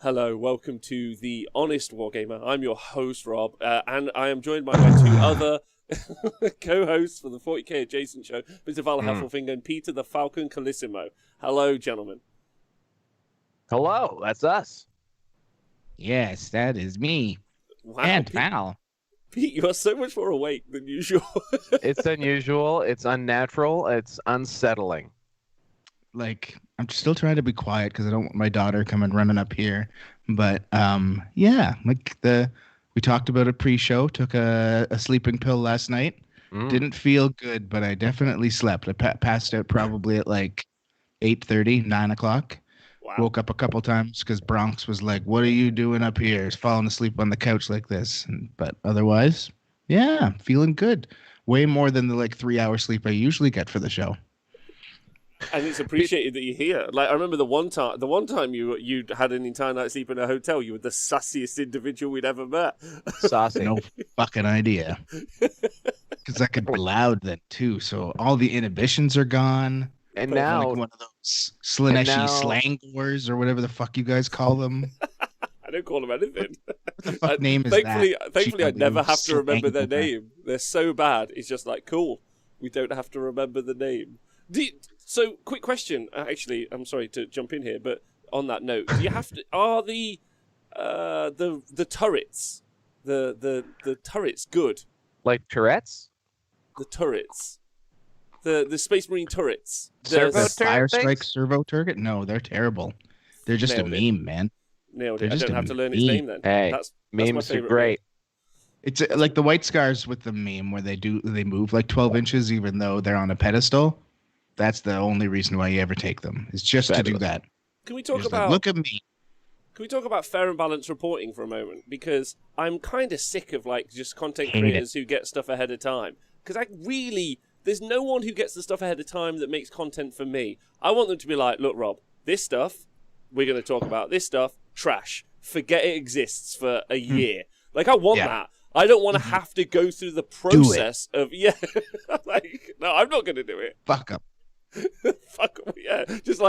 Hello, welcome to the Honest Wargamer. I'm your host, Rob, and I am joined by my two other co-hosts for the 40k Adjacent Show, Mr. Val Heffelfinger and Peter the Falcon Calissimo. Hello, gentlemen. Hello, that's us. Yes, that is me. Wow, And Val. Pete, you are so much more awake than usual. It's unusual, it's unnatural, it's unsettling. Like, I'm still trying to be quiet because I don't want my daughter coming running up here. But yeah, we talked about a pre-show. Took a sleeping pill last night. Didn't feel good, but I definitely slept. I passed out probably at like 8:30, 9 o'clock. Wow. Woke up a couple times because Bronx was like, "What are you doing up here? He's falling asleep on the couch like this." But otherwise, yeah, feeling good. Way more than the 3-hour sleep I usually get for the show. And it's appreciated that you're here. Like, I remember the one time you had an entire night's sleep in a hotel. You were the sassiest individual we'd ever met. Saucy. No fucking idea. Because I could be loud then too. So all the inhibitions are gone. And now, like one of those Slaneshi slang wars or whatever the fuck you guys call them. I don't call them anything. What the fuck name is thankfully, that? Thankfully, I never have to slang remember their war. name. They're so bad. It's just like, cool. We don't have to remember the name. So, quick question. Actually, I'm sorry to jump in here, but on that note, do you have to? Are the turrets, the turrets good? like Tourette's? The turrets, the Space Marine turrets. Servo The turret Fire things? Strike servo turret? No, they're terrible. They're just Nailed a it. meme, man. Nailed They're it. I just don't a have to learn its meme. name then. Hey, That's my memes are favorite great. It's like the White Scars with the meme where they move like 12 inches even though they're on a pedestal. That's the only reason why you ever take them. It's just to do Fabulous. that. Can we You're talk just like, about? look at me. Can we talk about fair and balanced reporting for a moment? Because I'm kind of sick of just content Hate creators who get stuff ahead of time. Because there's no one who gets the stuff ahead of time that makes content for me. I want them to be like, look, Rob, this stuff we're going to talk about. This stuff, trash. Forget it exists for a year. Like, I want that. I don't want to have to go through the process of no, I'm not going to do it. Fuck up. Fuck yeah. Just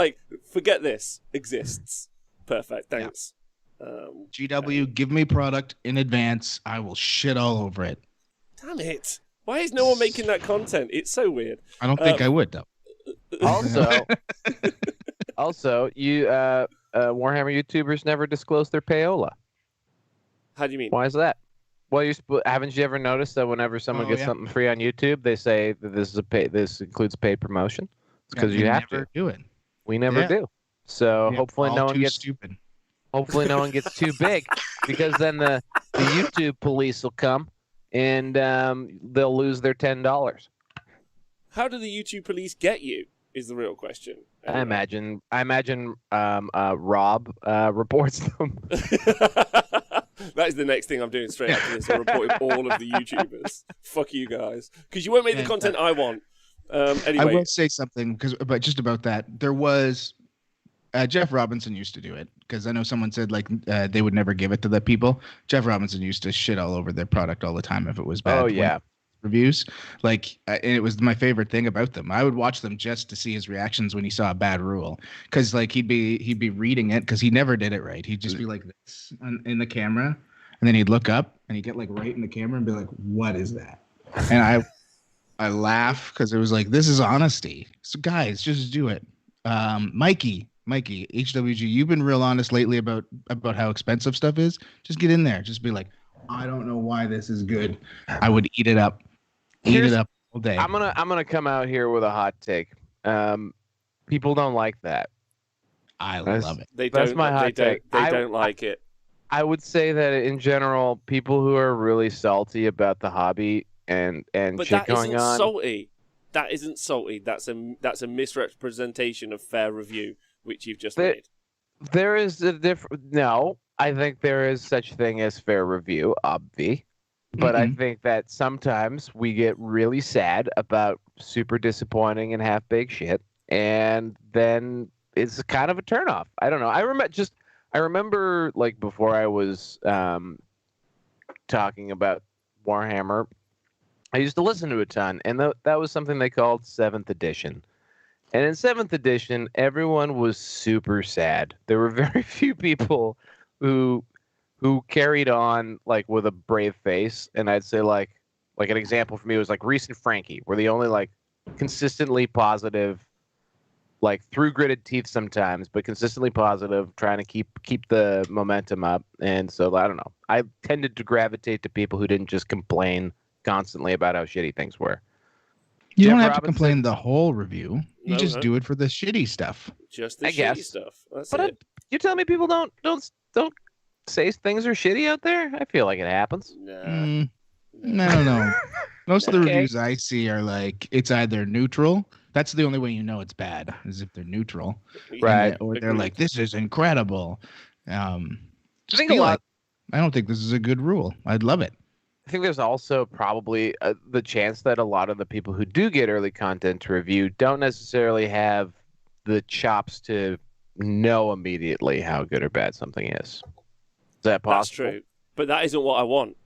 forget this exists. Perfect. Thanks. GW, give me product in advance. I will shit all over it. Damn it. Why is no one making that content? It's so weird. I don't think I would, though. Also, you Warhammer YouTubers never disclose their payola. How do you mean? Why is that? Well, haven't you ever noticed that whenever someone gets something free on YouTube, they say that this includes paid promotion? It's because you have never to do it. We never do. So hopefully no one gets stupid. Hopefully no one gets too big, because then the YouTube police will come and they'll lose their $10. How do the YouTube police get you? Is the real question. I imagine Rob reports them. That is the next thing I'm doing straight after this. I'm reporting all of the YouTubers. Fuck you guys, because you won't make the content I want. Anyway, I will say something but just about that. There was Jeff Robinson used to do it, because I know someone said they would never give it to the people. Jeff Robinson used to shit all over their product all the time if it was bad. Oh yeah. Reviews, and it was my favorite thing about them. I would watch them just to see his reactions when he saw a bad rule, because he'd be reading it, because he never did it right. He'd just be like this in the camera, and then he'd look up and he'd get right in the camera and be like, "What is that?" And I laugh, because it was like, this is honesty. So guys, just do it. Mikey, HWG, you've been real honest lately about how expensive stuff is. Just get in there. Just be like, I don't know why this is good. I would eat it up. Eat it up all day. I'm gonna come out here with a hot take. People don't like that. I love it. That's my hot take. They don't like it. I would say that in general, people who are really salty about the hobby and But shit that going isn't on. salty. That isn't salty. That's a misrepresentation of fair review, which you've just made. There is a different. No, I think there is such thing as fair review, obvi. But I think that sometimes we get really sad about super disappointing and half-baked shit, and then it's kind of a turnoff. I don't know. I remember before I was talking about Warhammer, I used to listen to a ton, and that was something they called 7th edition. And in 7th edition, everyone was super sad. There were very few people who carried on like with a brave face, and I'd say like an example for me was like Reese and Frankie were the only like consistently positive, like through gritted teeth sometimes, but consistently positive, trying to keep the momentum up. And so I don't know. I tended to gravitate to people who didn't just complain constantly about how shitty things were. You Jeff don't have to Robinson- complain the whole review. You No, just no. do it for the shitty stuff. Just the I shitty guess. stuff. That's But it. you telling me people don't say things are shitty out there? I feel like it happens. Nah. No. Most of the Okay. reviews I see are like it's either neutral. That's the only way you know it's bad, is if they're neutral. Right. Or they're Agreed. like, this is incredible. I Just think be a lot. like, I don't think this is a good rule. I'd love it. I think there's also probably the chance that a lot of the people who do get early content to review don't necessarily have the chops to know immediately how good or bad something is. Is that possible? That's true. But that isn't what I want.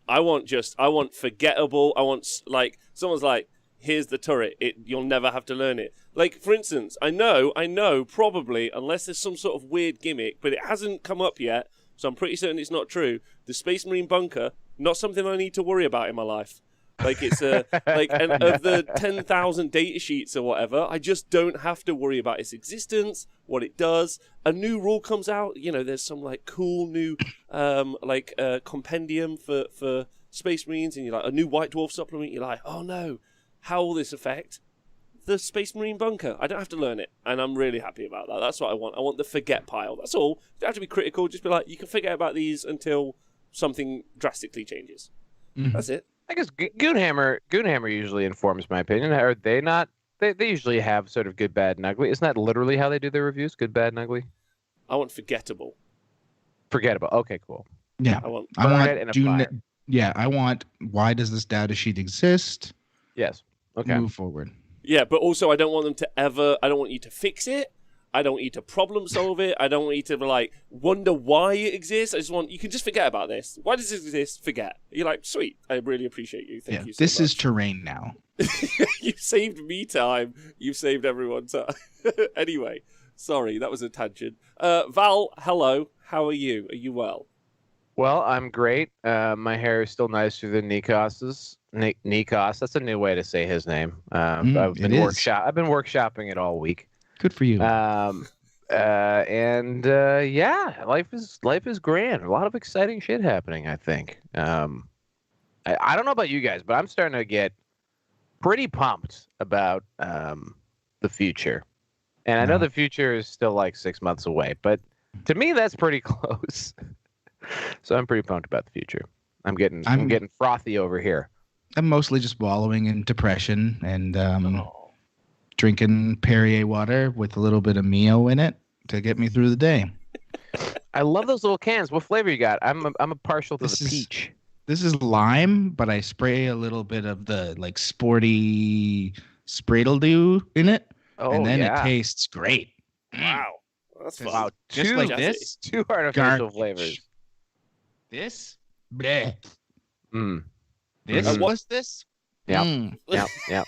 I want forgettable. I want, like, someone's like, here's the turret. You'll never have to learn it. Like, for instance, I know, probably, unless there's some sort of weird gimmick, but it hasn't come up yet, so I'm pretty certain it's not true. The Space Marine bunker, not something I need to worry about in my life. Like, it's and of the 10,000 data sheets or whatever, I just don't have to worry about its existence, what it does. A new rule comes out, there's some, like, cool new, compendium for Space Marines, and you're like, a new White Dwarf supplement, you're like, oh no, how will this affect the Space Marine bunker? I don't have to learn it, and I'm really happy about that. That's what I want. I want the forget pile. That's all. You don't have to be critical. Just be like, you can forget about these until something drastically changes. Mhm. That's it. I guess Goonhammer usually informs my opinion. Are they not? They usually have sort of good, bad, and ugly. Isn't that literally how they do their reviews? Good, bad, and ugly? I want forgettable. Forgettable. Okay, cool. Yeah. I want I Burn want it in a fire. I want, why does this data sheet exist? Yes. Okay. Move forward. Yeah, but also I don't want them to I don't want you to fix it. I don't want you to problem solve it. I don't want you to like wonder why it exists. I just want you can just forget about this. Why does this exist? Forget. You're like, sweet. I really appreciate you. Thank you so This is much. terrain now. You saved me time. You've saved everyone time. Anyway, sorry, that was a tangent. Val, hello. How are you? Are you well? Well, I'm great. My hair is still nicer than Nikos's. Nikos. That's a new way to say his name. I've been workshopping it all week. Good for you. Yeah, life is grand. A lot of exciting shit happening, I think. I don't know about you guys, but I'm starting to get pretty pumped about the future. And I know the future is still like 6 months away, but to me that's pretty close. So I'm pretty pumped about the future. I'm getting frothy over here. I'm mostly just wallowing in depression and drinking Perrier water with a little bit of Mio in it to get me through the day. I love those little cans. What flavor you got? I'm a partial to This the is- peach. This is lime, but I spray a little bit of the like sporty Spriddle Dew in it, Oh, and then yeah. it tastes great. Wow. That's fun. Wow, Just two, like Jazzy. this. two artificial Garbage. flavors. This, bleh. Mm. This Mhm. was this. Yep. Mm. Yep.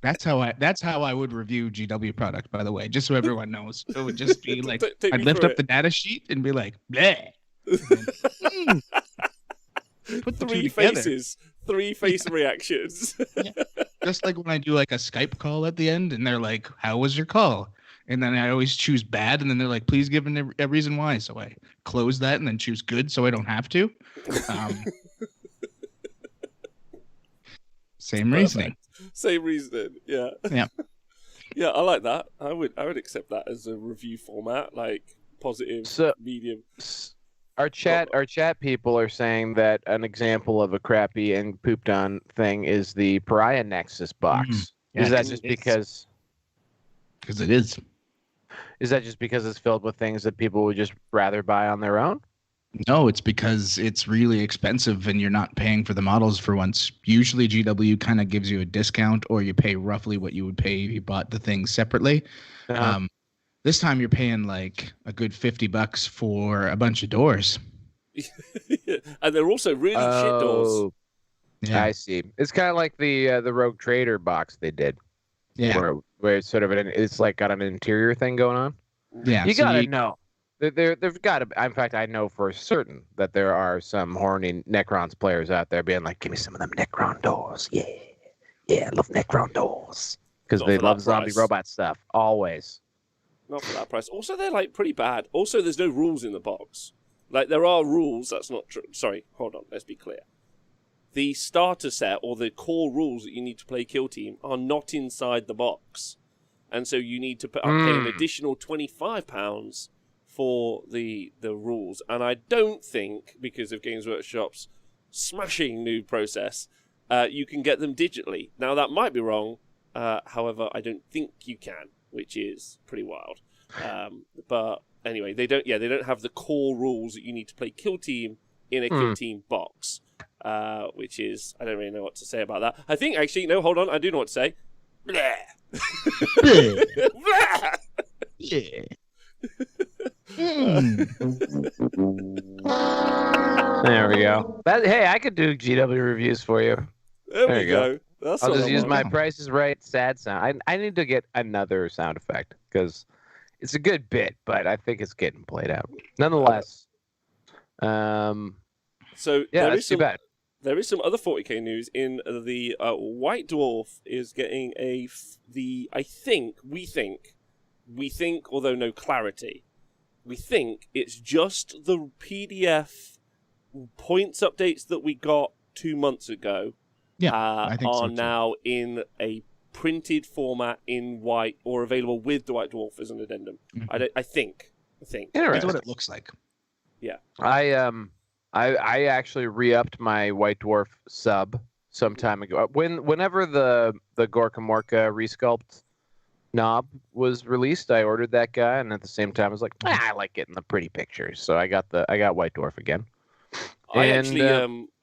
That's how I would review GW product, by the way, just so everyone knows. It would just be like Take I'd me lift through up the data sheet and be like, bleh. Mm. Put the two Three together. faces. 3 face reactions. Just like when I do like a Skype call at the end and they're like, how was your call? And then I always choose bad, and then they're like, please give a reason why. So I close that and then choose good so I don't have to. Same reasoning. Same reasoning. Yeah. Yeah. Yeah, I like that. I would accept that as a review format, like positive, So- medium. Our chat people are saying that an example of a crappy and pooped on thing is the Pariah Nexus box. Yeah, Is that 'cause just it's- because? Because it is. Is that just because it's filled with things that people would just rather buy on their own? No, it's because it's really expensive and you're not paying for the models for once. Usually GW kind of gives you a discount, or you pay roughly what you would pay if you bought the things separately. Uh-huh. This time you're paying like a good $50 for a bunch of doors. And they're also really shit doors. Oh, I see. It's kind of like the Rogue Trader box they did, Yeah. where it's sort of it's like got an interior thing going on. Yeah. You so gotta know. There've got to. In fact, I know for certain that there are some horny Necrons players out there being like, "Give me some of them Necron doors, yeah, yeah, I love Necron doors," because Not they for that love zombie price. robot stuff always. Not for that price. Also, they're like pretty bad. Also, there's no rules in the box. Like there are rules. That's not true. Sorry, hold on. Let's be clear. The starter set or the core rules that you need to play Kill Team are not inside the box, and so you need to pay an additional £25 for the rules. And I don't think, because of Games Workshop's smashing new process, you can get them digitally. Now that might be wrong. However, I don't think you can, which is pretty wild. But anyway, they don't have the core rules that you need to play Kill Team in a Kill Team box, which is, I don't really know what to say about that. I think actually, no, hold on, I do know what to say. Bleh. Bleh. Yeah. There we go. Hey, I could do GW reviews for you. There you go. That's I'll what just I use want. my Price is Right sad sound. I need to get another sound effect because it's a good bit, but I think it's getting played out. Nonetheless, So yeah, there that's is too bad. There is some other 40k news in the White Dwarf is getting we think, although no clarity, we think it's just the PDF points updates that we got 2 months ago. Yeah, I think so are too. now in a printed format in white or available with the White Dwarf as an addendum. Mhm. I think. That's Interesting. what it looks like. Yeah. I actually re-upped my White Dwarf sub some time ago. Whenever the Gorka Morka resculpt knob was released, I ordered that guy, and at the same time, I was like, I like getting the pretty pictures, so I got White Dwarf again. I And, actually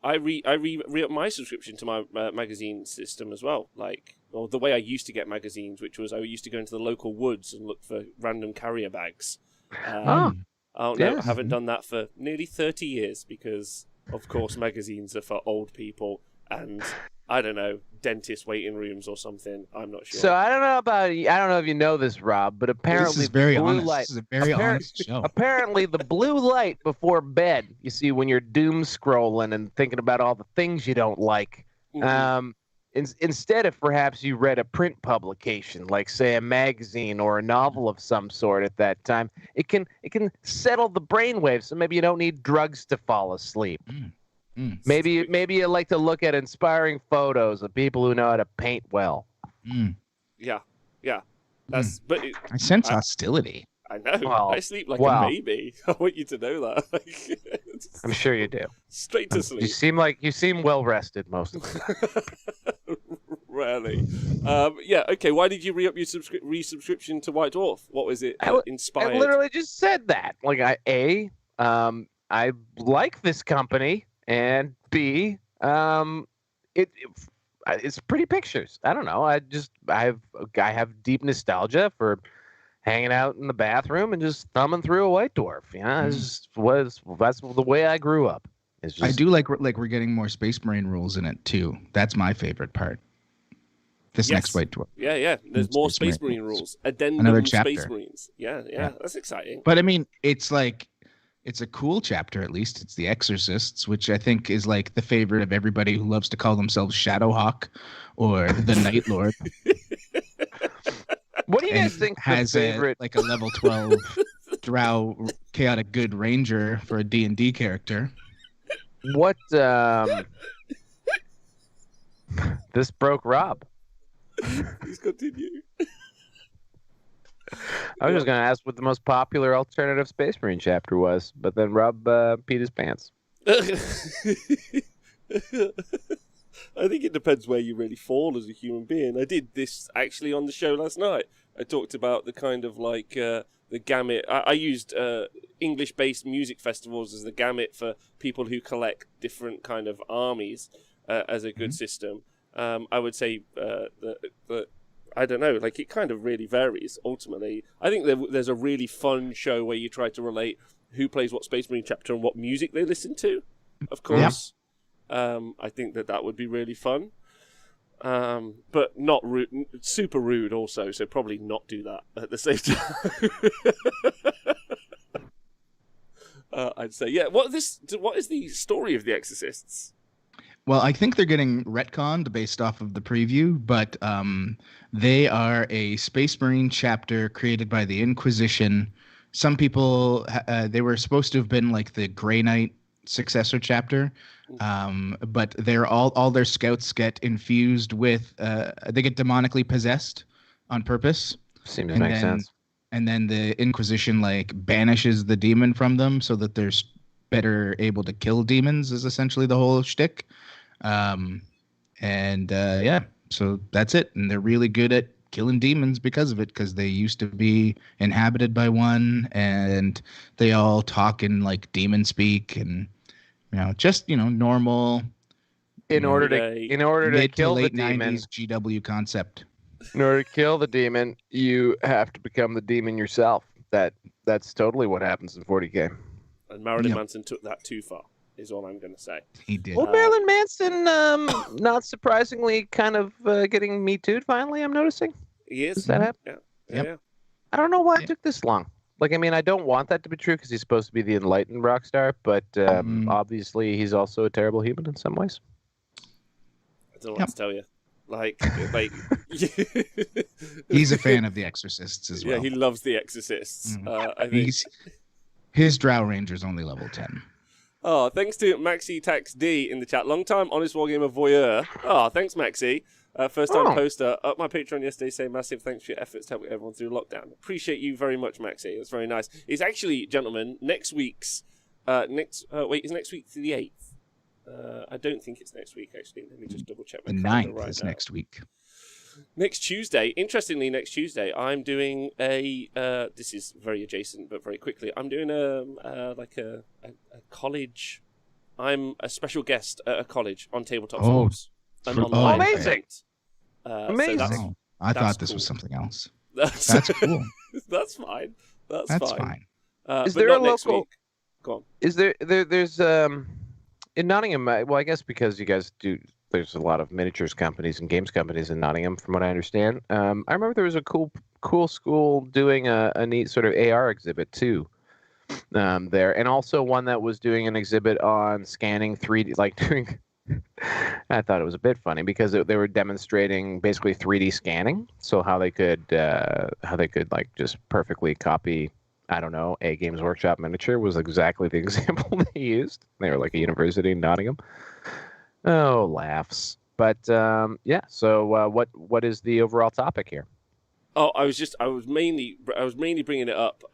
I re-upped my subscription to my magazine system as well. Like, or the way I used to get magazines, which was I used to go into the local woods and look for random carrier bags. Oh, No, yes. I haven't done that for nearly 30 years because, of course, magazines are for old people and, I don't know, dentist waiting rooms or something. I'm not sure. So I don't know if you know this, Rob, but apparently This is very blue honest. light. This is a very honest show. Apparently, the blue light before bed, you see, when you're doom scrolling and thinking about all the things you don't like, Mhm. instead of perhaps you read a print publication, like say a magazine or a novel of some sort at that time, it can settle the brainwaves, so maybe you don't need drugs to fall asleep. Maybe you like to look at inspiring photos of people who know how to paint well. Yeah. That's but I sense hostility. I know. Well, I sleep like a baby. I want you to know that. I'm sure you do. Straight to sleep. You seem well rested most of the time. Rarely. Yeah. Okay. Why did you re-up your resubscription to White Dwarf? What was it inspired? I literally just said that. Like I like this company, and B, it's pretty pictures. I don't know. I have deep nostalgia for hanging out in the bathroom and just thumbing through a White Dwarf. You know, that's the way I grew up. It's just, I do like we're getting more Space Marine rules in it too. That's my favorite part. This next White Dwarf. Yeah. There's more Space Marine rules. Addendum Another chapter. Space Marines. Yeah. That's exciting. But I mean, it's a cool chapter, at least. It's the Exorcists, which I think is like the favorite of everybody who loves to call themselves Shadowhawk or the Night Lord. What do you guys think has the favorite... a level 12 Drow Chaotic Good Ranger for a D&D character? What this broke Rob. Please continue. I was just going to ask what the most popular alternative Space Marine chapter was, but then Rob peed his pants. I think it depends where you really fall as a human being. I did this actually on the show last night. I talked about the kind of like the gamut. I used English-based music festivals as the gamut for people who collect different kind of armies as a good system. I would say that I don't know, like it kind of really varies ultimately. I think there's a really fun show where you try to relate who plays what Space Marine chapter and what music they listen to, of course. I think that would be really fun. But not rude, super rude also, so probably not do that at the same time. I'd say, yeah. What is the story of the Exorcists? Well, I think they're getting retconned based off of the preview, but they are a Space Marine chapter created by the Inquisition. Some people, they were supposed to have been like the Grey Knight successor chapter, but they're all their scouts get infused with, they get demonically possessed on purpose. Seems to make sense. And then the Inquisition like banishes the demon from them so that they're better able to kill demons is essentially the whole shtick. Yeah, so that's it. And they're really good at killing demons because of it, because they used to be inhabited by one, and they all talk in like demon speak, and just normal. In order to kill the late demon, 90s GW concept. in order to kill the demon, you have to become the demon yourself. That's totally what happens in 40K. And Marilyn Manson took that too far, is all I'm going to say. He did. Well, Marilyn Manson, not surprisingly, kind of getting Me Too'd finally, I'm noticing. He is. Does that happen? Yeah. I don't know why it took this long. Like, I mean, I don't want that to be true because he's supposed to be the enlightened rock star, but obviously he's also a terrible human in some ways. I don't know what to tell you. Like he's a fan of The Exorcists as well. Yeah, he loves The Exorcists. I think his Drow Ranger's only level 10. Oh, thanks to Maxi Tax D in the chat. Long time Honest Wargamer voyeur. Oh, thanks, Maxi. First time poster. Up my Patreon yesterday saying massive thanks for your efforts to help everyone through lockdown. Appreciate you very much, Maxi. It's very nice. It's actually, gentlemen, next week's... is next week the 8th? I don't think it's next week, actually. Let me just double check my calendar right now. The 9th is next week. Next Tuesday. Interestingly, next Tuesday, I'm doing a... this is very adjacent, but very quickly. I'm doing a college... I'm a special guest at a college on Tabletop Forums. Amazing! Amazing! So I thought this was something else. That's cool. That's fine. That's fine. Is there a local... Week. Go on. Is there's in Nottingham, well, I guess because you guys do, there's a lot of miniatures companies and games companies in Nottingham, from what I understand. I remember there was a cool school doing a neat sort of AR exhibit too there, and also one that was doing an exhibit on scanning 3D, like doing. I thought it was a bit funny because they were demonstrating basically 3D scanning, so how they could like just perfectly copy. I don't know, a Games Workshop miniature was exactly the example they used. They were like a university in Nottingham. Oh, laughs. But yeah, so what is the overall topic here? Oh, I was mainly bringing it up.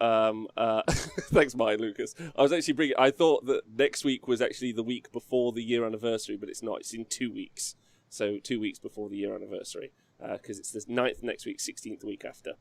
Thanks, Mike Lucas. I thought that next week was actually the week before the year anniversary, but it's not. It's in 2 weeks. So 2 weeks before the year anniversary, because it's the 9th next week, 16th the week after.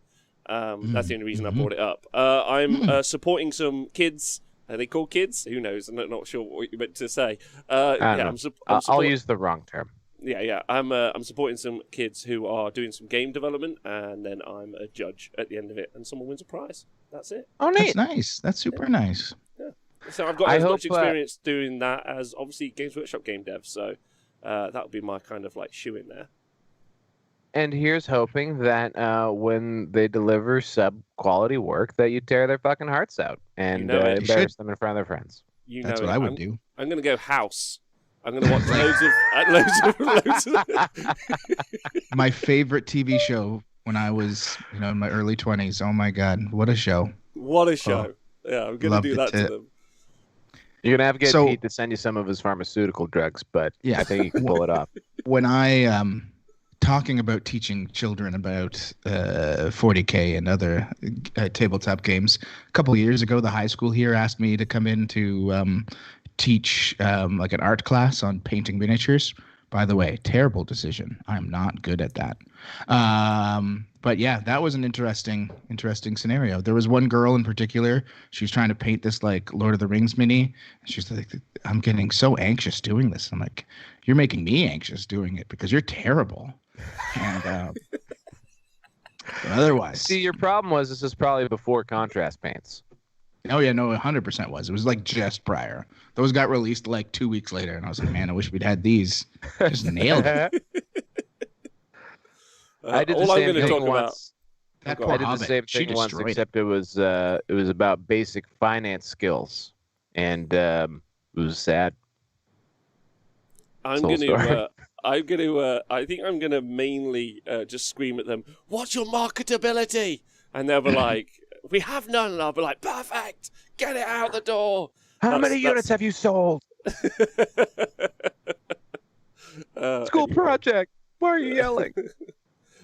That's the only reason I brought it up. I'm supporting some kids. Are they called kids? Who knows? I'm not sure what you meant to say. I'll use the wrong term. Yeah. I'm supporting some kids who are doing some game development, and then I'm a judge at the end of it, and someone wins a prize. That's it. Oh, neat. That's nice. That's super nice. Yeah. So I've got as much experience doing that as obviously Games Workshop game dev. So that would be my kind of like shoe in there. And here's hoping that when they deliver sub-quality work, that you tear their fucking hearts out and embarrass them in front of their friends. That's what I would do. I'm going to go house. I'm going to watch loads of... My favorite TV show when I was, in my early 20s. Oh my God, what a show. What a show. Yeah, I'm going to do that to them. You're going to have to get Pete to send you some of his pharmaceutical drugs, but I think you can pull it off. When I... talking about teaching children about 40K and other tabletop games. A couple of years ago, the high school here asked me to come in to teach like an art class on painting miniatures. By the way, terrible decision. I'm not good at that. But yeah, that was an interesting scenario. There was one girl in particular. She was trying to paint this like Lord of the Rings mini. She's like, I'm getting so anxious doing this. I'm like, you're making me anxious doing it because you're terrible. And otherwise, see, your problem was this is probably before contrast paints. Oh yeah, no, 100% was. It was like just prior. Those got released like 2 weeks later, and I was like, man, I wish we'd had these. Just nailed it. I did the same thing once. I did the same thing once, except it was about basic finance skills and it was sad. I'm Soul going Story. to. I think I'm going to mainly just scream at them, "What's your marketability?" And they'll be like, "We have none." And I'll be like, "Perfect, get it out the door." How many units have you sold? School Anyway. project. Why are you yelling?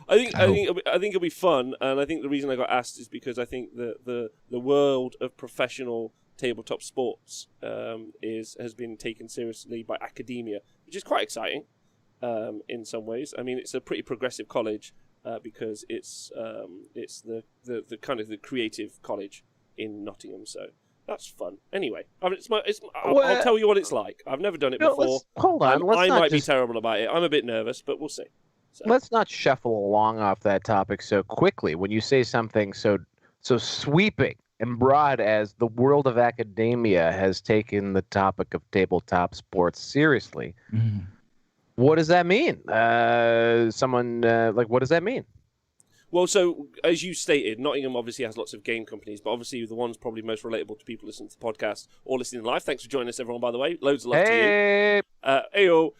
I think it'll be fun, and I think the reason I got asked is because I think that the world of professional tabletop sports has been taken seriously by academia, which is quite exciting in some ways. I mean, it's a pretty progressive college because it's the kind of the creative college in Nottingham, so that's fun. Anyway, I mean, I'll tell you what it's like. I've never done it before. Hold on. I might be terrible about it. I'm a bit nervous, but we'll see. So. Let's not shuffle along off that topic so quickly. When you say something so sweeping and broad as the world of academia has taken the topic of tabletop sports seriously, what does that mean? What does that mean? Well, so as you stated, Nottingham obviously has lots of game companies, but obviously the one's probably most relatable to people listening to the podcast or listening live. Thanks for joining us, everyone, by the way. Loads of love to you. Ayo.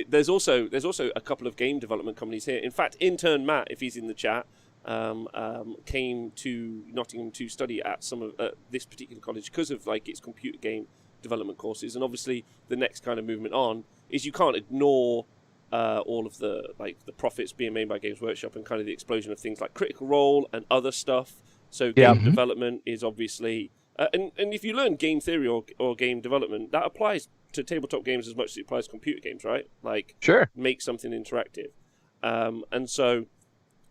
There's also a couple of game development companies here. In fact, intern Matt, if he's in the chat, came to Nottingham to study at some of this particular college because of like its computer game development courses. And obviously, the next kind of movement on is you can't ignore all of the profits being made by Games Workshop and kind of the explosion of things like Critical Role and other stuff. So game development is obviously. And if you learn game theory or game development, that applies to tabletop games as much as it applies to computer games, right? Like, sure, make something interactive. And so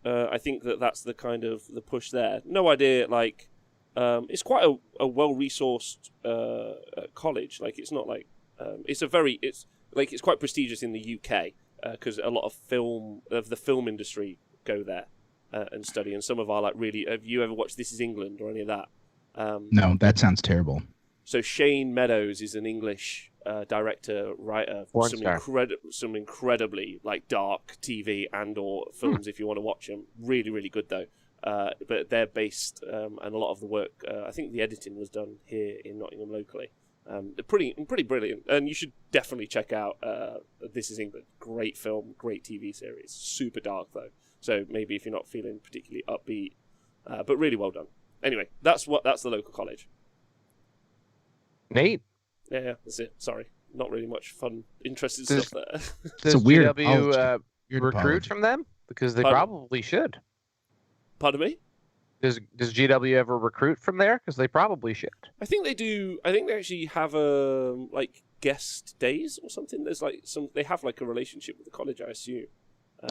I think that's the kind of the push there. No idea, like, it's quite a well-resourced college. Like, it's not like, it's quite prestigious in the UK because a lot of the film industry go there and study. And some of our, like, really, have you ever watched This Is England or any of that? No, that sounds terrible. So Shane Meadows is an English director, writer for some incredibly like dark TV and/or films if you want to watch them. Really, really good though. But they're based, and a lot of the work, I think the editing was done here in Nottingham locally. They're pretty brilliant, and you should definitely check out This Is England. Great film, great TV series. Super dark though, so maybe if you're not feeling particularly upbeat, but really well done. Anyway, that's the local college. Nate. Yeah, that's it. Sorry, not really much fun, interesting stuff there. Does GW recruit from them? Because they probably should. Pardon me? Does GW ever recruit from there? Because they probably should. I think they do. I think they actually have like guest days or something. There's like they have like a relationship with the college, I assume.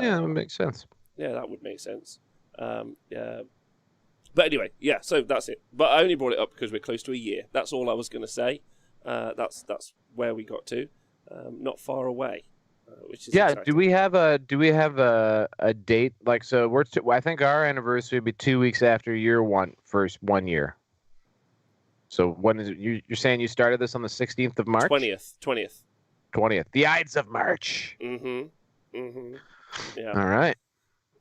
Yeah, that would make sense. Yeah, that would make sense. Yeah. But anyway, yeah, so that's it. But I only brought it up because we're close to a year. That's all I was going to say. That's where we got to. Not far away, which is exciting. Do we have a date? Like, so I think our anniversary would be 2 weeks after year one, first 1 year. So when is it? You're saying you started this on the 16th of March? 20th. The Ides of March. Yeah. All right.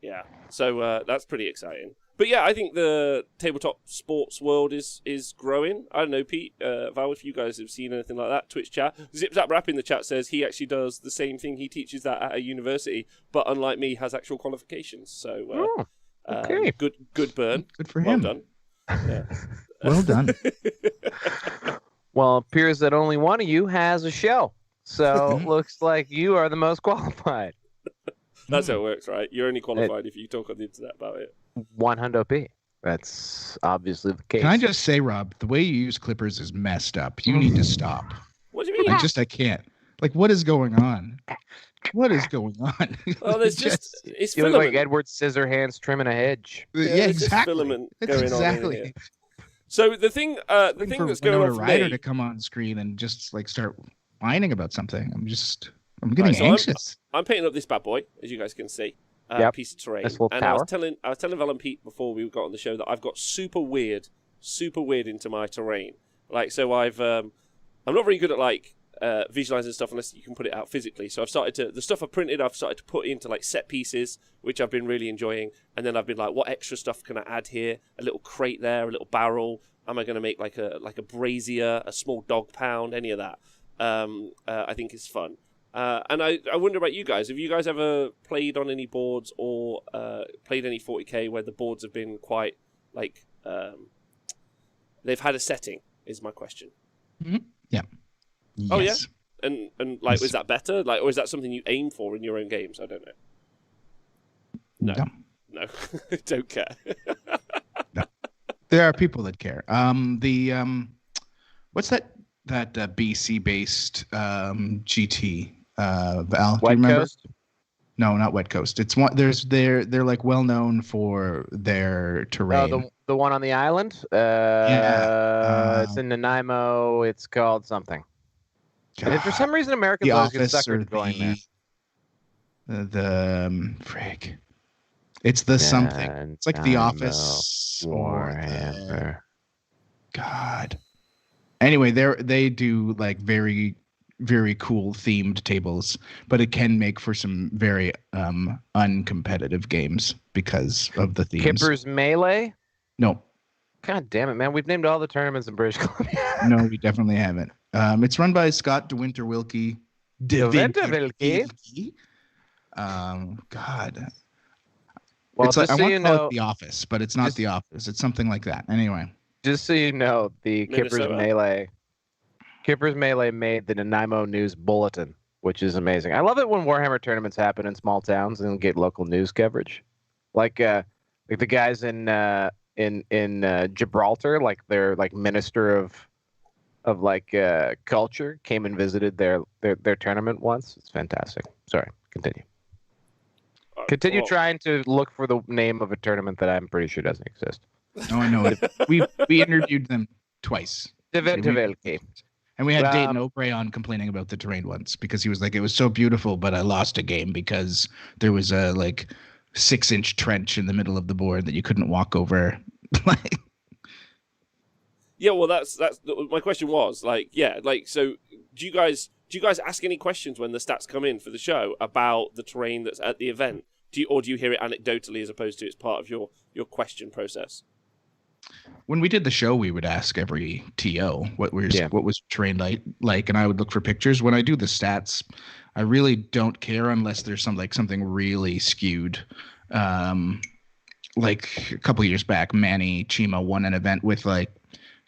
Yeah. So that's pretty exciting. But yeah, I think the tabletop sports world is growing. I don't know, Pete, Val, if you guys have seen anything like that, Twitch chat. Zip Zap Rap in the chat says he actually does the same thing. He teaches that at a university, but unlike me, has actual qualifications. So, okay. Good burn. Good for him. Well done. Yeah. Well done. Well, it appears that only one of you has a show. So looks like you are the most qualified. That's how it works, right? You're only qualified if you talk on the internet about it. 100p. That's obviously the case. Can I just say, Rob, the way you use clippers is messed up. You need to stop. What do you mean? I can't. Like, what is going on? What is going on? Oh, there's it's you filament. look like Edward Scissorhands trimming a hedge. Yeah, exactly. Filament That's going exactly. on in here. So the thing that's going on for Ryder me to come on screen and just like start whining about something. I'm getting anxious. I'm painting up this bad boy, as you guys can see. Piece of terrain. Nice little and tower. I was telling Val and Pete before we got on the show that I've got super weird into my terrain. Like, so I'm not very good at like visualizing stuff unless you can put it out physically. So the stuff I printed, I've started to put into like set pieces, which I've been really enjoying. And then I've been like, what extra stuff can I add here? A little crate there, a little barrel. Am I going to make like a brazier, a small dog pound, any of that? I think is fun. And I wonder about you guys. Have you guys ever played on any boards or played any 40k where the boards have been quite like they've had a setting? Is my question. Mm-hmm. Yeah. Oh yes. yeah. And like, is that better? Like, or is that something you aim for in your own games? I don't know. No. Don't care. No. There are people that care. What's that BC based GT? Val, do you remember? Coast? No, not Wet Coast. It's one. They're like well known for their terrain. Oh, the one on the island. It's in Nanaimo. It's called something. And for some reason, Americans always get suckered going there. The frig. It's the something. It's like The Office Warhammer. God. Anyway, they do like very, very cool themed tables, but it can make for some very uncompetitive games because of the themes. Kipper's Melee? No. God damn it, man. We've named all the tournaments in British Columbia. No, we definitely haven't. It's run by Scott De Winter Wilkie. God. Well, it's like, I want to call know, it The Office, but it's not The Office. It's something like that. Anyway. Just so you know, the Minnesota. Kipper's Melee made the Nanaimo News Bulletin, which is amazing. I love it when Warhammer tournaments happen in small towns and get local news coverage. Like the guys in Gibraltar, like their like minister of like culture came and visited their tournament once. It's fantastic. Sorry, continue. Continue trying to look for the name of a tournament that I'm pretty sure doesn't exist. No, I know it. We interviewed them twice. And we had Dayton O'Bray on complaining about the terrain once because he was like, it was so beautiful, but I lost a game because there was a like 6-inch trench in the middle of the board that you couldn't walk over. Yeah, well, that's my question was like, yeah, like, so do you guys ask any questions when the stats come in for the show about the terrain that's at the event? Do you hear it anecdotally as opposed to it's part of your question process? When we did the show, we would ask every TO what was terrain like, and I would look for pictures. When I do the stats, I really don't care unless there's something really skewed. Like a couple of years back, Manny Chima won an event with like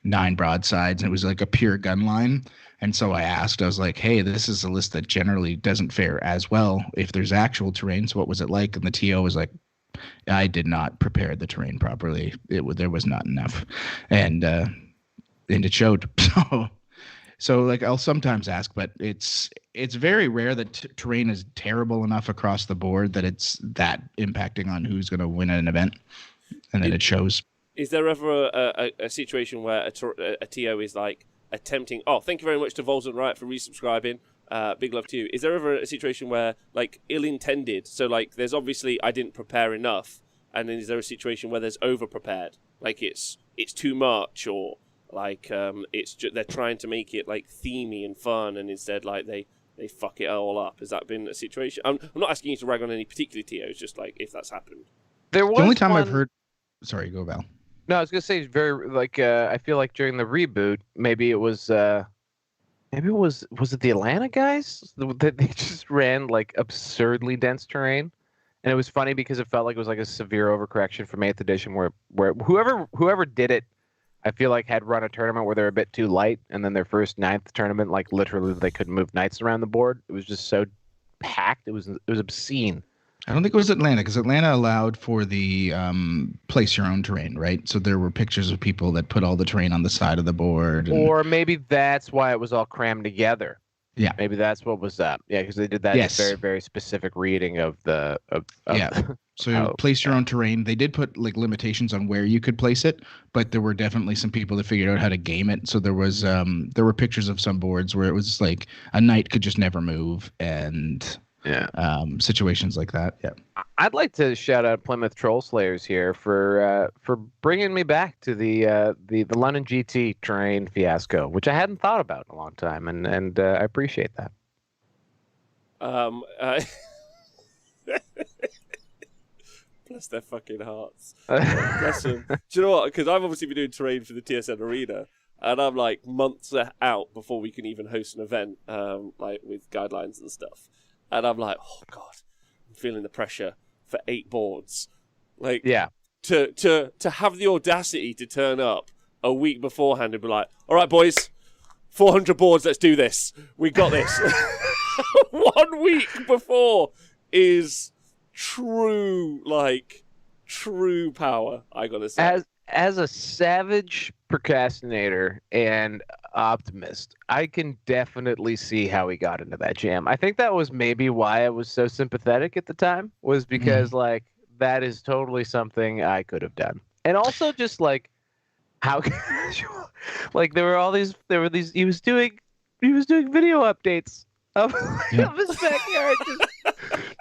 9 broadsides, and it was like a pure gun line. And so I was like, hey, this is a list that generally doesn't fare as well if there's actual terrain. So what was it like? And the TO was like, I did not prepare the terrain properly. There was not enough. And it showed. So like I'll sometimes ask, but it's very rare that terrain is terrible enough across the board that it's that impacting on who's going to win an event. And then it shows. Is there ever a situation where a TO is like attempting? Oh, thank you very much to Volsant Riot for resubscribing. Big love to you. Is there ever a situation where like ill-intended? So like, there's obviously I didn't prepare enough, and then is there a situation where there's over-prepared? Like it's too much, or like they're trying to make it like themey and fun, and instead like they fuck it all up. Has that been a situation? I'm not asking you to rag on any particular TOs, just like if that's happened. The only time I've heard. Sorry, go Val. No, I was gonna say very like I feel like during the reboot, maybe it was it the Atlanta guys that they just ran like absurdly dense terrain, and it was funny because it felt like it was like a severe overcorrection from 8th edition where whoever did it, I feel like had run a tournament where they're a bit too light, and then their first 9th tournament, like literally they couldn't move knights around the board. It was just so packed. It was obscene. I don't think it was Atlanta, because Atlanta allowed for the place your own terrain, right? So there were pictures of people that put all the terrain on the side of the board. Or maybe that's why it was all crammed together. Yeah. Maybe that's what was up. Yeah, because they did that very, very specific reading of the... yeah. So place your own terrain. They did put like limitations on where you could place it, but there were definitely some people that figured out how to game it. So there were pictures of some boards where it was like a knight could just never move, and situations like that. Yeah. I'd like to shout out Plymouth Troll Slayers here for bringing me back to the London GT terrain fiasco, which I hadn't thought about in a long time, and I appreciate that. Bless their fucking hearts. Bless them. Do you know what? Because I've obviously been doing terrain for the TSN Arena, and I'm like months out before we can even host an event, like with guidelines and stuff. And I'm like, oh god, I'm feeling the pressure for 8 boards. Like, Yeah. To have the audacity to turn up a week beforehand and be like, all right, boys, 400 boards, let's do this. We got this. 1 week before is true power, I gotta say. As a savage procrastinator and optimist, I can definitely see how he got into that jam. I think that was maybe why I was so sympathetic at the time, was because like that is totally something I could have done. And also just like how like there were these he was doing video updates of his backyard, just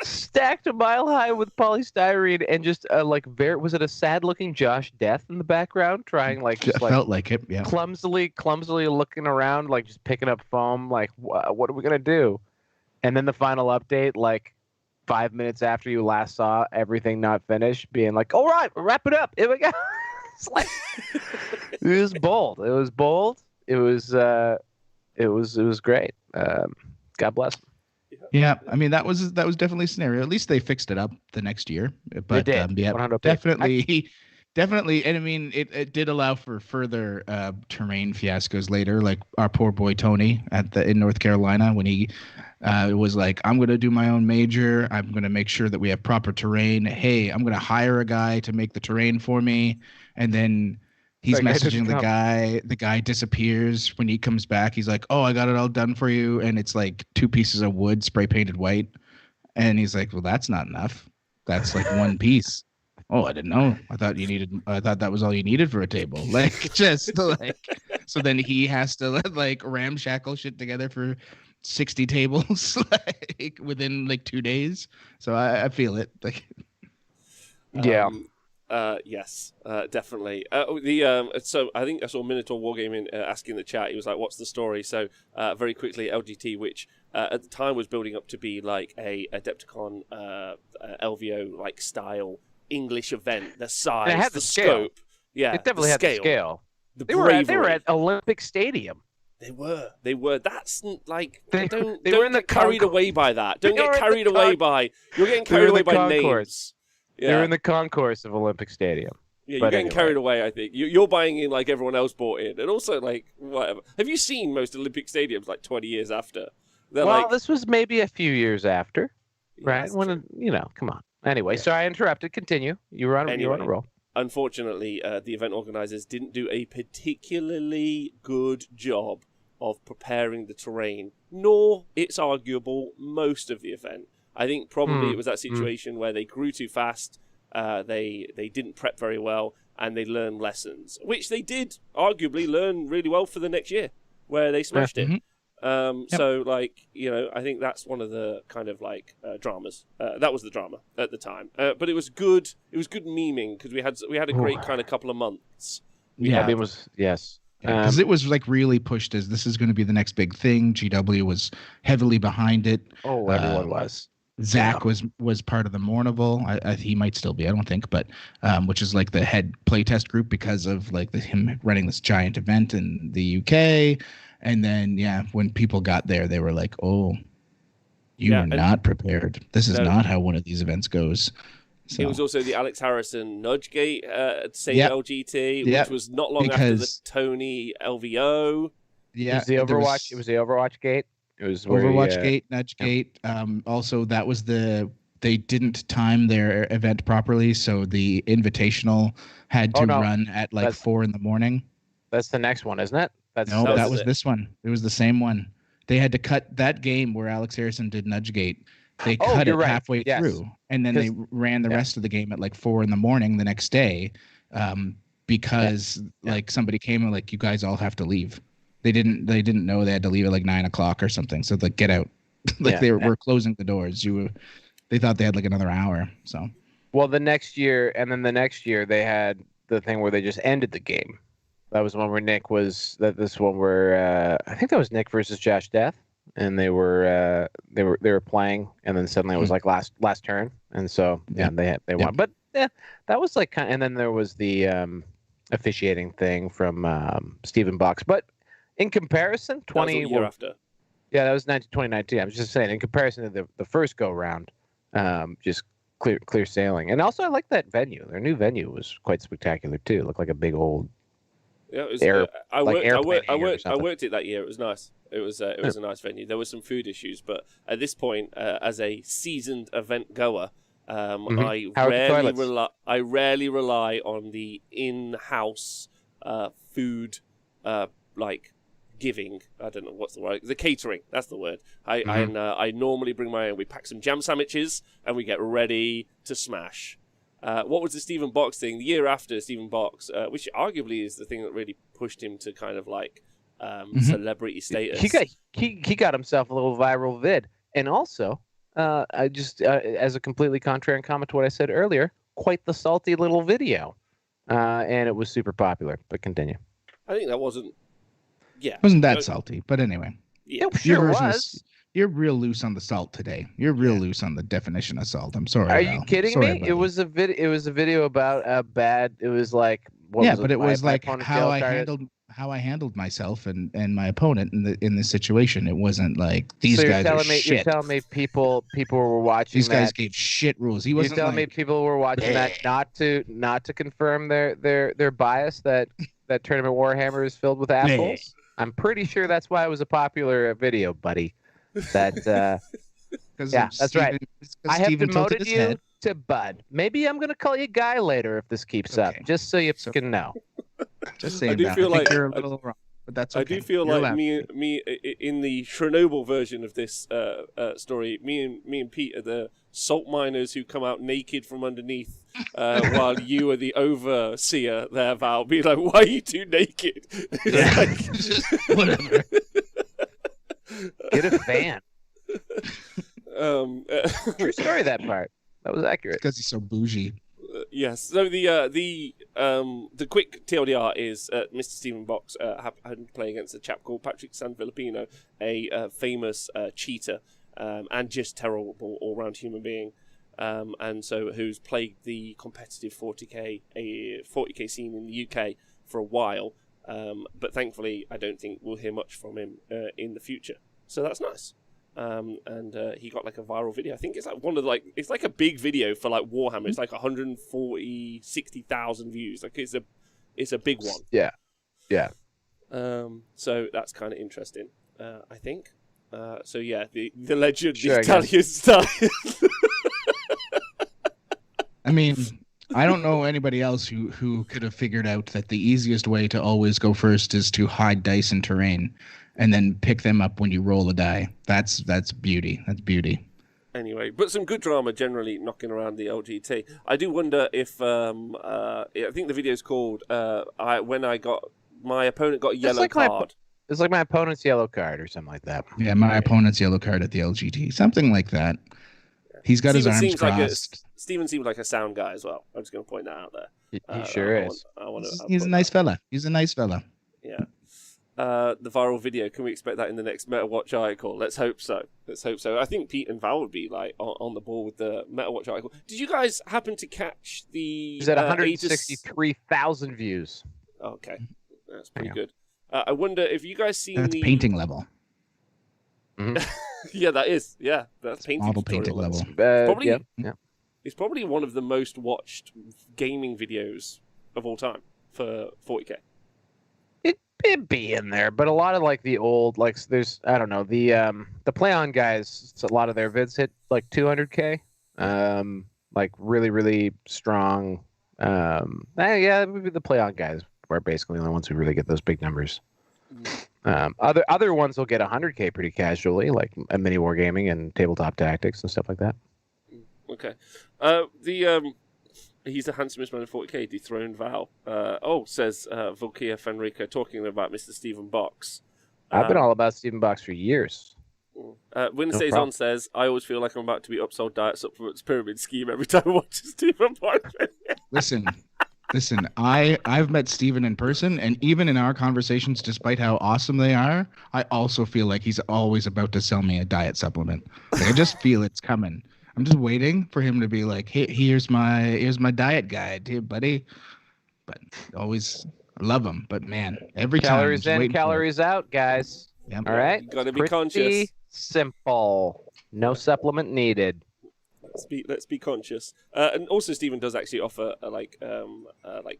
stacked a mile high with polystyrene, and just was it a sad looking Josh Death in the background, trying felt like it, yeah, clumsily looking around, like just picking up foam, like what are we gonna do? And then the final update, like 5 minutes after you last saw everything not finished, being like, all right, we'll wrap it up, here we go. It's like it was bold. It was great. God bless them. Yeah, I mean that was definitely a scenario. At least they fixed it up the next year. But they did. Yeah, 100%. definitely, and I mean it did allow for further terrain fiascos later, like our poor boy Tony in North Carolina when he was like, I'm going to do my own major. I'm going to make sure that we have proper terrain. Hey, I'm going to hire a guy to make the terrain for me, and then he's messaging the guy. The guy disappears. When he comes back, he's like, "Oh, I got it all done for you," and it's like 2 pieces of wood spray painted white. And he's like, "Well, that's not enough. That's like 1 piece." Oh, I didn't know. I thought that was all you needed for a table. Like just like. So then he has to like ramshackle shit together for 60 tables like within like 2 days. So I feel it. Like, yeah. Yes, definitely. So I think I saw Minotaur Wargaming asking in the chat. He was like, "What's the story?" So very quickly, LGT, which at the time was building up to be like a Adepticon LVO like style English event, the size, and it had the scale. scope. Yeah, it definitely had the scale. They were at Olympic Stadium. They were. That's like they don't were get carried away by that. Don't get carried away by. You're getting carried away by names. Yeah. They're in the concourse of Olympic Stadium. Yeah, you're getting carried away, I think. You're buying in like everyone else bought in. And also, like, whatever. Have you seen most Olympic stadiums like 20 years after? This was maybe a few years after, right? When, come on. Anyway, sorry I interrupted. Continue. You were on a roll. Unfortunately, the event organizers didn't do a particularly good job of preparing the terrain, nor, it's arguable, most of the event. I think probably it was that situation where they grew too fast, they didn't prep very well, and they learned lessons, which they did arguably learn really well for the next year, where they smashed it. So, I think that's one of the kind of like dramas. That was the drama at the time, but it was good. It was good memeing because we had a great kind of couple of months. It was yes. Because it was like really pushed as this is going to be the next big thing. GW was heavily behind it. Oh, everyone was. Zach was part of the Mournival. He might still be, I don't think, but which is like the head playtest group because of like him running this giant event in the UK. And then when people got there, they were like, "Oh, you are not prepared. This is not how one of these events goes." So. It was also the Alex Harrison Nudgegate same LGT, which was not long after the Tony LVO. Yeah, it was the Overwatch Gate. It was Overwatch Gate, Nudge Gate. Also, that was they didn't time their event properly, so the Invitational had to run at like 4 a.m. That's the next one, isn't it? That was this one. It was the same one. They had to cut that game where Alex Harrison did Nudge Gate. They cut it halfway through, and then they ran the rest of the game at like 4 a.m. the next day, because like somebody came and like, you guys all have to leave. They didn't know they had to leave at like 9 o'clock or something. So like, get out. Like they were closing the doors. They thought they had like another hour. So. Well, the next year, and then the next year, they had the thing where they just ended the game. That was one where Nick was. This one where I think that was Nick versus Josh Death, and they were playing, and then suddenly it was like last turn, and so they won. But that was like kind. And then there was the officiating thing from Stephen Box. But in comparison, That was a year after. Yeah, that was 2019. I was just saying, in comparison to the first go round, just clear sailing. And also, I like that venue. Their new venue was quite spectacular too. It looked like a big old it was. I worked it that year. It was nice. It was a nice venue. There were some food issues, but at this point, as a seasoned event goer, I rarely rely on the in-house food like giving. I don't know what's the word. The catering. That's the word. I normally bring my own. We pack some jam sandwiches and we get ready to smash. What was the Stephen Box thing? The year after Stephen Box, which arguably is the thing that really pushed him to kind of like celebrity status. He got himself a little viral vid, and also I just as a completely contrarian comment to what I said earlier, quite the salty little video, and it was super popular. But continue. I think that wasn't. Yeah, it wasn't that salty, but anyway. Yeah, it sure was. You're real loose on the salt today. You're real loose on the definition of salt. I'm sorry. Are you kidding me? It was a video about a bad. It was like it was like how I handled myself and my opponent in the situation. It wasn't like these guys are shit. You're telling me people were watching. These guys gave shit rules. He wasn't. You're telling me people were watching that not to confirm their bias that Tournament Warhammer is filled with assholes. I'm pretty sure that's why it was a popular video, buddy. That's right. I have demoted you to Bud. Maybe I'm going to call you Guy later if this keeps up, just so you can know. Just saying that. I think you're a little wrong, but that's okay. I do feel like me in the Chernobyl version of this story, me and Pete are the salt miners who come out naked from underneath, while you are the overseer there, Val. Be like, why are you two naked? Whatever. Get a fan. True story. That part that was accurate because he's so bougie. Yes. So the quick TLDR is Mr. Stephen Box happened to play against a chap called Patrick Sanfilipino, a famous cheater and just terrible all round human being, and so who's plagued the competitive 40k scene in the UK for a while. But thankfully, I don't think we'll hear much from him in the future. So that's nice. And he got like a viral video. I think it's like it's like a big video for like Warhammer. It's like 60,000 views. Like it's a big one. Yeah. So that's kind of interesting. I think. So yeah, the legend, the Italian style. I mean, I don't know anybody else who could have figured out that the easiest way to always go first is to hide dice in terrain and then pick them up when you roll a die. That's beauty. That's beauty. Anyway, but some good drama generally knocking around the LGT. I do wonder if I think the video's called when my opponent got a yellow card. It's like my opponent's yellow card or something like that. Yeah, my opponent's yellow card at the LGT. Something like that. He's got his arms crossed. Steven seems like a sound guy as well. I'm just going to point that out there. He sure is. He's a nice fella. He's a nice fella. Yeah. The viral video, can we expect that in the next MetaWatch article? Let's hope so. I think Pete and Val would be like on the ball with the MetaWatch article. Did you guys happen to catch the... He's at 163,000 views. Okay. That's pretty good. I wonder if you guys seen That's painting level. Mm-hmm. Yeah, that is. Yeah, that's painting. Model painting level. Probably, yeah. It's probably one of the most watched gaming videos of all time for 40k. It'd be in there, but a lot of like the old, like there's, I don't know, the Play On guys, a lot of their vids hit like 200k, like really, really strong. Yeah, maybe the Play On guys are basically the only ones who really get those big numbers. Other ones will get 100k pretty casually, like a mini wargaming and tabletop tactics and stuff like that. Okay. He's the handsomest man in 40k, dethroned Val. Says Volkia Fenrica, talking about Mr. Stephen Box. I've been all about Stephen Box for years. Wednesdays problem. on says, I always feel like I'm about to be upsold diet supplements pyramid scheme every time I watch a Stephen Box video. Listen. I've met Steven in person, and even in our conversations, despite how awesome they are, I also feel like he's always about to sell me a diet supplement. Like, I just feel it's coming. I'm just waiting for him to be like, "Hey, here's my diet guide, here, buddy." But always I love him. But man, every time I'm Calories just in, waiting for it. calories out, guys. Yep. All right. You gotta be Pretty conscious. Simple. No supplement needed. Let's be conscious. And also, Stephen does actually offer like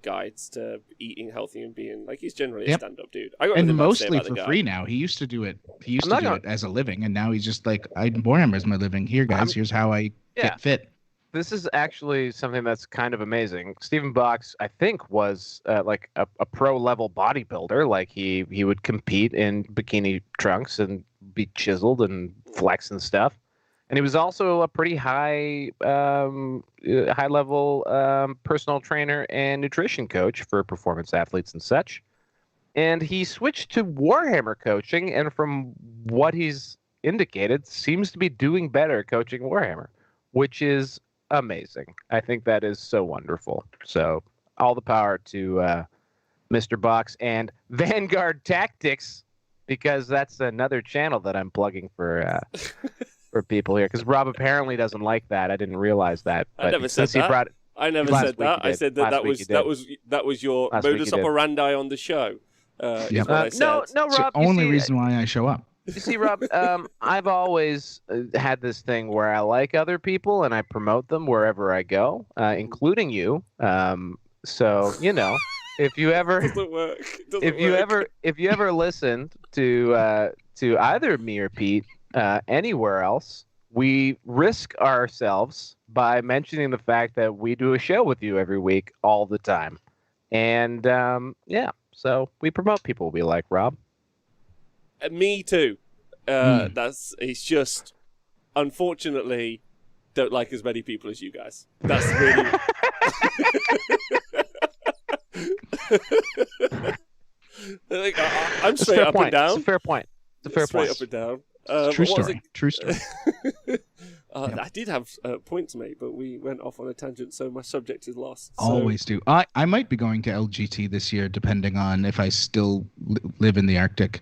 guides to eating healthy and being like, he's generally a stand-up dude. I got And nothing bad to say mostly about the for guy. free now. He used to do it. He used to do it as a living, and now he's just like, Warhammer's my living. Here, guys. Here's how I get fit. This is actually something that's kind of amazing. Stephen Box, I think, was like a pro-level bodybuilder. Like he would compete in bikini trunks and be chiseled and flex and stuff. And he was also a pretty high level personal trainer and nutrition coach for performance athletes and such. And he switched to Warhammer coaching, and from what he's indicated, seems to be doing better coaching Warhammer, which is amazing. I think that is so wonderful. So all the power to Mr. Box and Vanguard Tactics, because that's another channel that I'm plugging for people here. Because Rob apparently doesn't like that. I didn't realize that. But I never said that. I never said that. I said that was your modus operandi on the show. Is what I said. No, Rob. It's the only reason why I show up. You see, Rob, I've always had this thing where I like other people and I promote them wherever I go, including you. So if you ever doesn't work. If you ever listened to either me or Pete anywhere else, we risk ourselves by mentioning the fact that we do a show with you every week, all the time, and so we promote people we like, Rob. Me too. It's just, unfortunately, don't like as many people as you guys. That's really. I'm straight up and down. It's a fair point. Straight up and down. True story. True story. I did have points, mate, but we went off on a tangent, so my subject is lost. Always do. I might be going to LGT this year, depending on if I still live in the Arctic.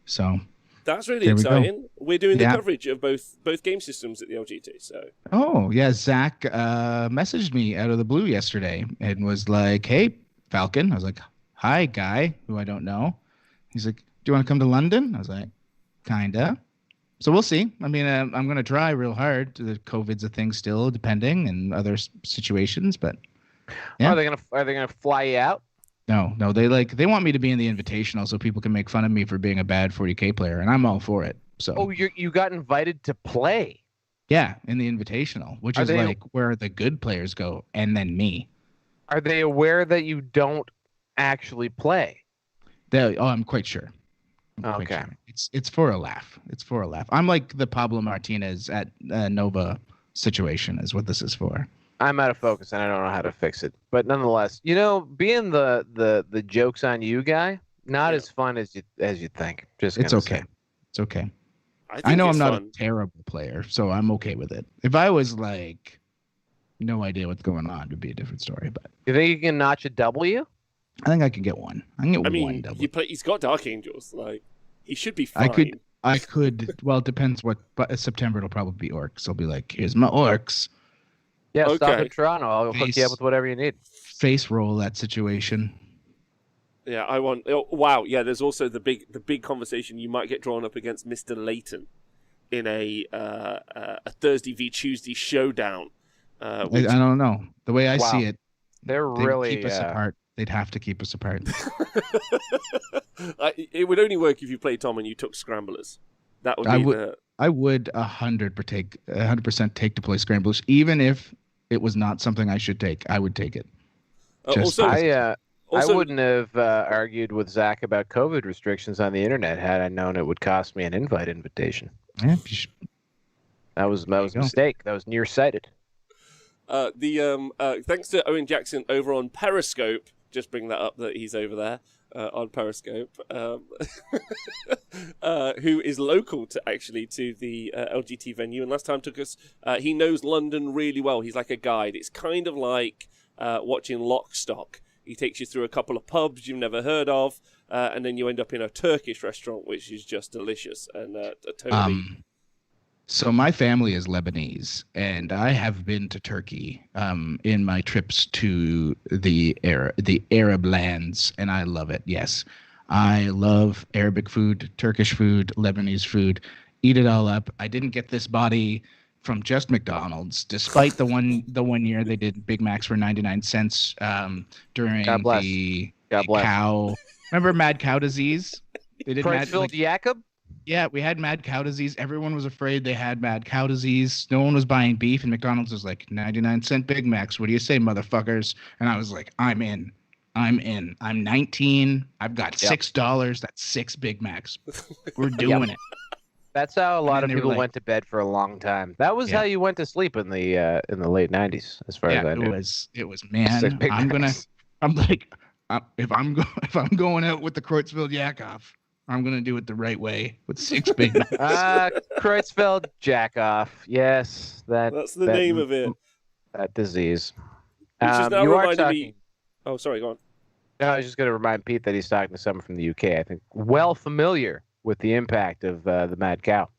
So that's really exciting. We're doing the coverage of both game systems at the LGT. So. Oh yeah, Zach messaged me out of the blue yesterday and was like, "Hey, Falcon." I was like, "Hi, guy who I don't know." He's like, "Do you want to come to London?" I was like, "Kinda." So we'll see. I mean, I'm going to try real hard. The COVID's a thing still, depending, and other situations. But yeah. Are they gonna fly you out? No. They want me to be in the Invitational so people can make fun of me for being a bad 40K player, and I'm all for it. So. You got invited to play. Yeah, in the Invitational, which is like where the good players go, and then me. Are they aware that you don't actually play? I'm quite sure. Okay. It's for a laugh. It's for a laugh. I'm like the Pablo Martinez at Nova situation is what this is for. I'm out of focus and I don't know how to fix it. But nonetheless, being the jokes on you guy, not as fun as you think. It's okay. It's okay. I know I'm not a terrible player, so I'm okay with it. If I was like no idea what's going on, it'd be a different story. But you think you can notch a W? I think I can get one. I can get one double. He's got Dark Angels. Like, he should be fine. I could. Well, it depends what. But September it'll probably be orcs. I'll be like, here's my orcs. Yeah, okay. Stop in Toronto. I'll hook you up with whatever you need. Face roll that situation. Yeah, I want. Oh, wow. Yeah, there's also the big conversation. You might get drawn up against Mr. Layton in a Thursday v Tuesday showdown. I don't know. The way I see it, they'd really keep us apart. They'd have to keep us apart. It would only work if you played Tom and you took Scramblers. That would be I would 100% take to play Scramblers, even if it was not something I should take. I would take it. I wouldn't have argued with Zach about COVID restrictions on the internet had I known it would cost me an invite invitation. Yeah, that was a mistake. That was nearsighted. Thanks to Owen Jackson over on Periscope just bring that up that he's over there on Periscope, who is local to the LGT venue, and last time took us. He knows London really well. He's like a guide. It's kind of like watching Lock Stock. He takes you through a couple of pubs you've never heard of, and then you end up in a Turkish restaurant, which is just delicious and totally. So my family is Lebanese, and I have been to Turkey in my trips to the Arab lands, and I love it. Yes, I love Arabic food, Turkish food, Lebanese food. Eat it all up. I didn't get this body from just McDonald's, despite the one year they did Big Macs for 99 cents during the cow. Remember mad cow disease? They did Jacob. Yeah, we had mad cow disease. Everyone was afraid they had mad cow disease. No one was buying beef, and McDonald's was like 99-cent Big Macs. What do you say, motherfuckers? And I was like, I'm in. I'm 19. I've got $6. That's 6 Big Macs. We're doing it. That's how a lot of people went to bed for a long time. That was how you went to sleep in the late 90s, as far as I knew. It was man. If I'm going out with the Kreutzfeld Yakov, I'm going to do it the right way with 6 Big Macs. Kreutzfeld Jackoff. Yes. That's the name of it. That disease. Which is now reminding me... Oh, sorry, go on. No, I was just going to remind Pete that he's talking to someone from the UK, I think, well familiar with the impact of the mad cow.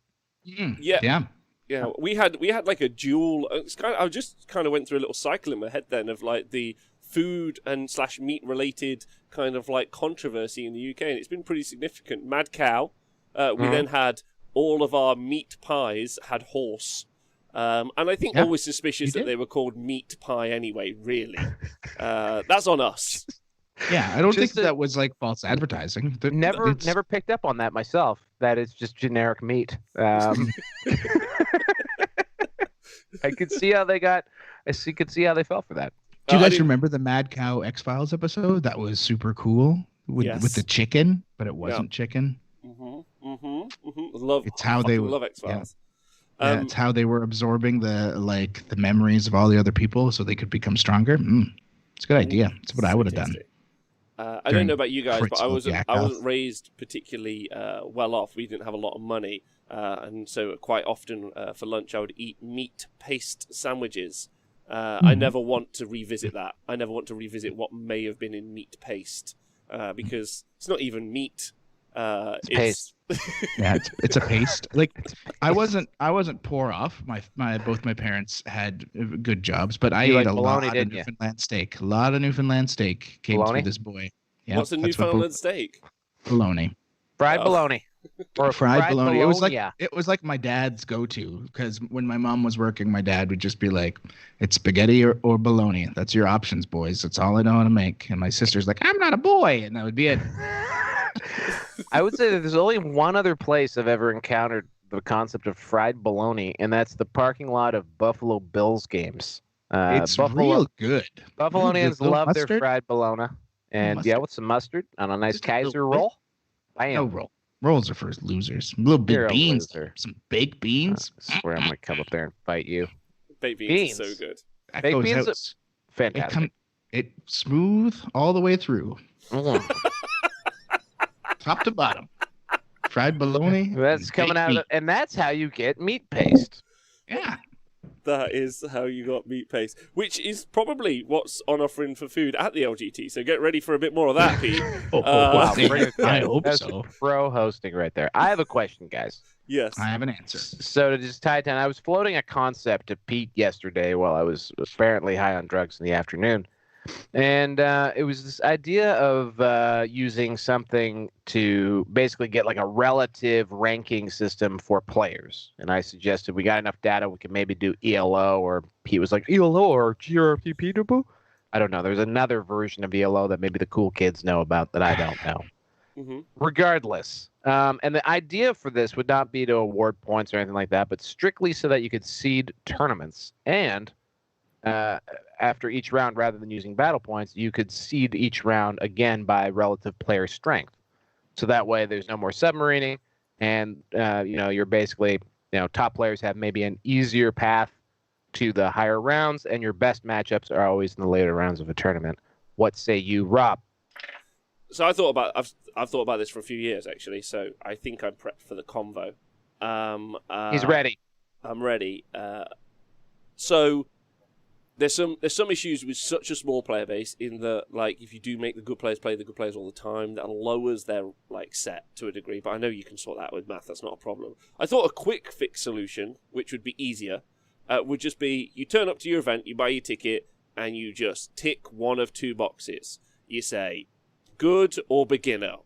Yeah. We had like a dual... I just kind of went through a little cycle in my head then of like the food and / meat related kind of like controversy in the UK, and it's been pretty significant. Mad cow. We then had all of our meat pies had horse, and I think always suspicious that they were called meat pie anyway. Really, that's on us. Yeah, I don't think that was like false advertising. Never picked up on that myself. That it's just generic meat. I could see how they fell for that. Do you guys remember the Mad Cow X-Files episode? That was super cool with the chicken, but it wasn't chicken. Love X-Files. Yeah, it's how they were absorbing the memories of all the other people so they could become stronger. It's a good idea. It's what I would have done. I don't know about you guys, but I wasn't raised particularly well off. We didn't have a lot of money, and so quite often for lunch I would eat meat paste sandwiches. I never want to revisit that. I never want to revisit what may have been in meat paste because it's not even meat. It's paste. Yeah, it's a paste. Like I wasn't poor off. Both my parents had good jobs, but I ate a lot of Newfoundland steak. A lot of Newfoundland steak came through this boy. Yeah, what's a Newfoundland steak? Bologna. Fried bologna. Or fried bologna. It was like my dad's go-to because when my mom was working, my dad would just be like, "It's spaghetti or bologna. That's your options, boys. That's all I know how to make." And my sister's like, "I'm not a boy," and that would be it. I would say that there's only one other place I've ever encountered the concept of fried bologna, and that's the parking lot of Buffalo Bills games. It's real good. Buffalonians love their fried bologna, and with some mustard on a nice Kaiser roll. Bam. No roll. Rolls are for losers. Little big beans. Some baked beans. I swear I'm going to come up there and fight you. Baked beans are so good. Baked beans are fantastic. It's smooth all the way through. Top to bottom. Fried bologna. That's coming out and that's how you get meat paste. Yeah. That is how you got meat paste, which is probably what's on offering for food at the LGT. So get ready for a bit more of that, Pete. Wow. I hope so. Pro hosting right there. I have a question, guys. Yes. I have an answer. So to just tie it down, I was floating a concept to Pete yesterday while I was apparently high on drugs in the afternoon. And it was this idea of using something to basically get like a relative ranking system for players. And I suggested we got enough data, we could maybe do ELO, or Pete was like, ELO or GRPP? I don't know. There's another version of ELO that maybe the cool kids know about that I don't know. Regardless. And the idea for this would not be to award points or anything like that, but strictly so that you could seed tournaments. And after each round, rather than using battle points, you could seed each round again by relative player strength. So that way there's no more submarining, and you're basically, top players have maybe an easier path to the higher rounds, and your best matchups are always in the later rounds of a tournament. What say you, Rob? So I've thought about this for a few years actually. So I think I'm prepped for the convo. He's ready. I'm ready. So there's some issues with such a small player base in that, like, if you do make the good players play the good players all the time, that lowers their like set to a degree. But I know you can sort that out with math. That's not a problem. I thought a quick fix solution, which would be easier, would just be you turn up to your event, you buy your ticket, and you just tick one of two boxes. You say good or beginner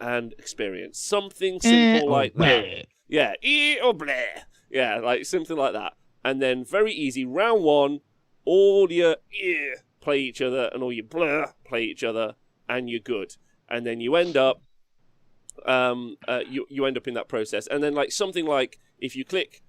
and experience. Something simple like that. Yeah, or bleh. Yeah, like something like that. And then very easy, round one, all your play each other and all your bleh play each other, and you're good. And then you end up you end up in that process. And then like something like if you click